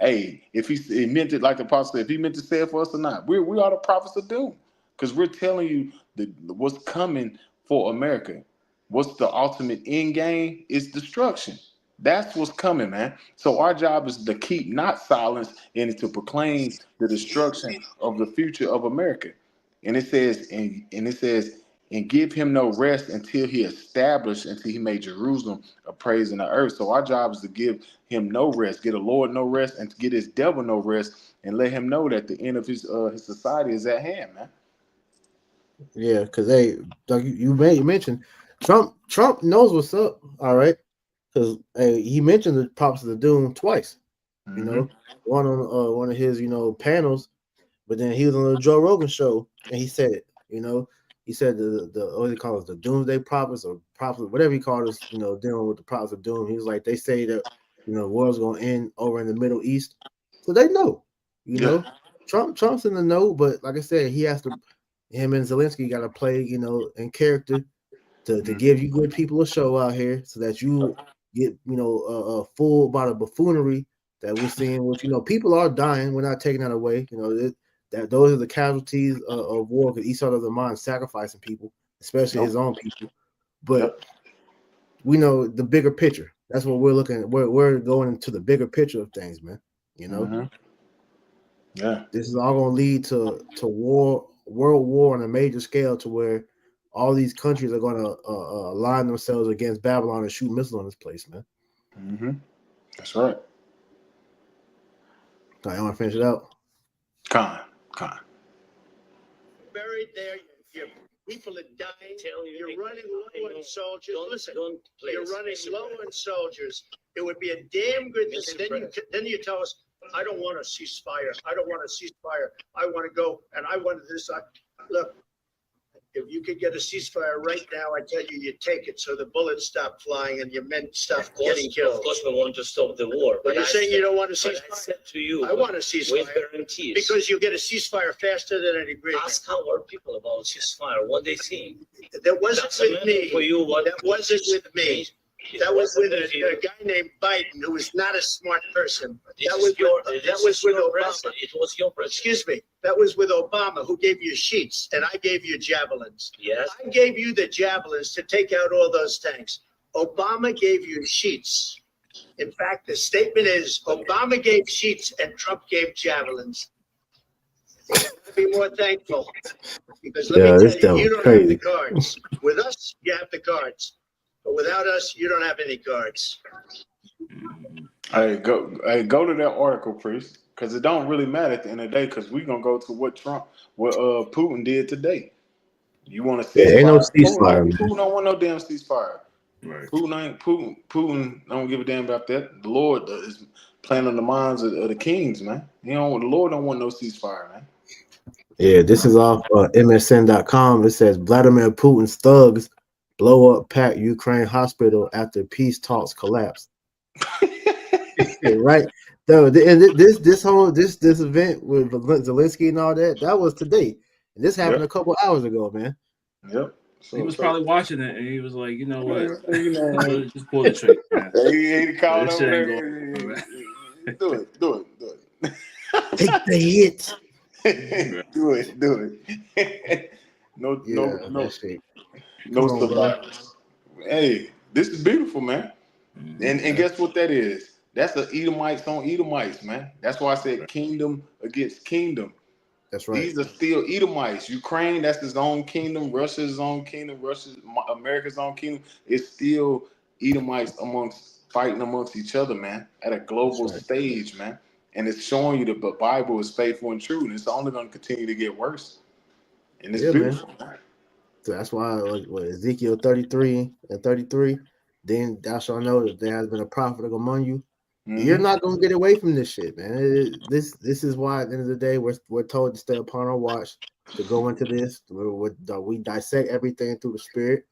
hey, if he meant it like the apostle said, if he meant to say it for us or not, we are the prophets of doom. Because we're telling you what's coming for America. What's the ultimate end game is destruction. That's what's coming, man. So our job is to keep not silence and to proclaim the destruction of the future of America. And it says, and give him no rest until he made Jerusalem a praise in the earth. So our job is to give him no rest, get the Lord no rest, and to get his devil no rest, and let him know that the end of his society is at hand, man. Yeah, because Doug, you mentioned Trump knows what's up, all right. Because he mentioned the prophets of doom twice. Mm-hmm. One on one of his panels. But then he was on the Joe Rogan show and he said it. He said the what he calls the doomsday prophets or prophets, whatever he called us, dealing with the prophets of doom. He was like, they say that the world's gonna end over in the Middle East. So they know. Yeah. Trump's in the know, but like I said, him and Zelensky gotta play, in character to give you good people a show out here so that you get, a full about of buffoonery that we're seeing, which people are dying. We're not taking that away. That those are the casualties of war, because Esau doesn't mind sacrificing people, especially his own people. But we know the bigger picture. That's what we're looking at. We're going into the bigger picture of things, man. Mm-hmm. Yeah. This is all going to lead to war, world war on a major scale, to where all these countries are going to align themselves against Babylon and shoot missiles on this place, man. Mm-hmm. That's right. I want to finish it out. Con. Buried there, your people are dying. You're running low on soldiers. Listen, you're running low on soldiers. It would be a damn good thing. Then you tell us, I don't want a ceasefire. I don't want a ceasefire. I want to go and I want this. Look, if you could get a ceasefire right now, I tell you, you take it, so the bullets stop flying and your men stop getting killed. Of course, we want to stop the war. But you're saying you don't want a ceasefire? I said to you, I want a ceasefire. with guarantees. Because you get a ceasefire faster than an agreement. Ask our people about ceasefire, what they think. That wasn't with me. For you, That wasn't with me. That was with a guy named Biden, who was not a smart person. That was with Obama. It was your president. Excuse me. That was with Obama, who gave you sheets, and I gave you javelins. Yes. I gave you the javelins to take out all those tanks. Obama gave you sheets. In fact, the statement is Obama gave sheets and Trump gave javelins. You have to be more thankful, because let me tell you, you don't have the cards. With us, you have the cards. But without us, you don't have any cards. Hey, go to that article, priest, because it don't really matter at the end of the day. Because we're gonna go to what Putin did today. You want to see? Ain't no ceasefire. Putin don't want no damn ceasefire. Right. Putin don't give a damn about that. The Lord is playing on the minds of the kings, man. The Lord don't want no ceasefire, man. Yeah, this is off MSN.com. It says Vladimir Putin's thugs blow up packed Ukraine hospital after peace talks collapse. Right. So, and this event with Zelensky and all that was today. And this happened a couple hours ago, man. Yep. He was probably watching it, and he was like, you know what? You know, Just pull the trigger, man. he called This over shit ain't there. going on, Do it. Take the hit. Do it. No, Yeah, that shit. no Come on, bro. survivors. Hey, this is beautiful, man. And guess what that is? That's the Edomites on Edomites, man. That's why I said kingdom against kingdom. That's right. These are still Edomites. Ukraine, that's his own kingdom. Russia's own kingdom. America's own kingdom. It's still Edomites fighting amongst each other, man, at a global stage, man. And it's showing you that the Bible is faithful and true, and it's only going to continue to get worse. And it's beautiful, man. So that's why, like, Ezekiel 33 and 33, then thou shalt know that there has been a prophet among you. You're not gonna get away from this shit, man. This is why at the end of the day we're told to stay upon our watch, to go into this. We dissect everything through the spirit,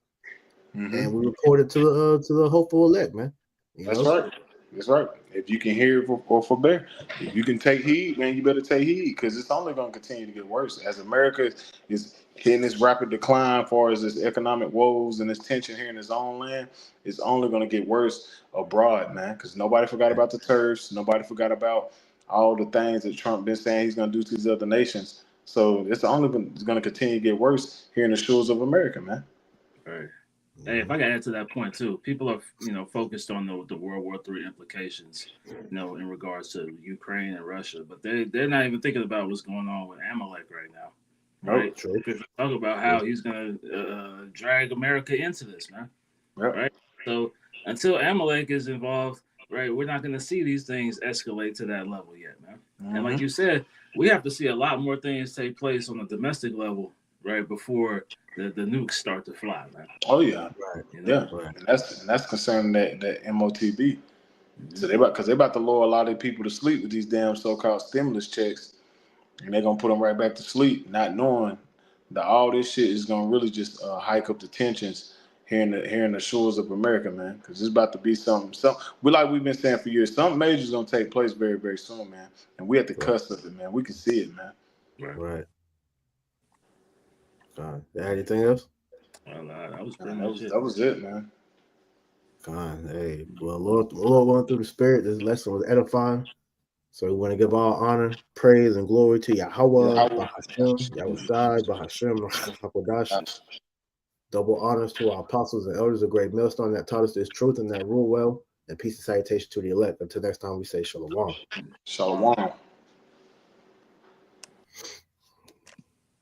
and we report it to the hopeful elect, man. That's right. That's right. If you can hear or forbear, if you can take heed, man, you better take heed, because it's only going to continue to get worse as America is hitting this rapid decline, as far as this economic woes and this tension here in its own land. It's only going to get worse abroad, man, because nobody forgot about the tariffs. Nobody forgot about all the things that Trump been saying he's going to do to these other nations. So it's only going to continue to get worse here in the shores of America, man. Right. Hey, if I can add to that point too, people are focused on the World War III implications, in regards to Ukraine and Russia, but they're not even thinking about what's going on with Amalek right now. Right? Talk about how he's gonna drag America into this, man. Right. So until Amalek is involved, right, we're not gonna see these things escalate to that level yet, man. And like you said, we have to see a lot more things take place on the domestic level, right, before the nukes start to fly, man. Oh yeah, Right. and that's concerning that MOTB. So they about to lower a lot of people to sleep with these damn so-called stimulus checks, and they're gonna put them right back to sleep, not knowing that all this shit is gonna really just hike up the tensions here in the shores of America, man. Because it's about to be something. We've been saying for years, something major is gonna take place very, very soon, man. And we at the cusp of it, man. We can see it, man. Right. Anything else? Well, that was pretty much it. That was it, man. Fine. Hey, well, Lord went through the spirit. This lesson was edifying. So we want to give all honor, praise, and glory to Yahweh, Bahashem, Yahushai, Bahashem, Hakodash. Double honors to our apostles and elders of Great Millstone that taught us this truth and that rule well. And peace and salutation to the elect. Until next time, we say shalom. Shalom.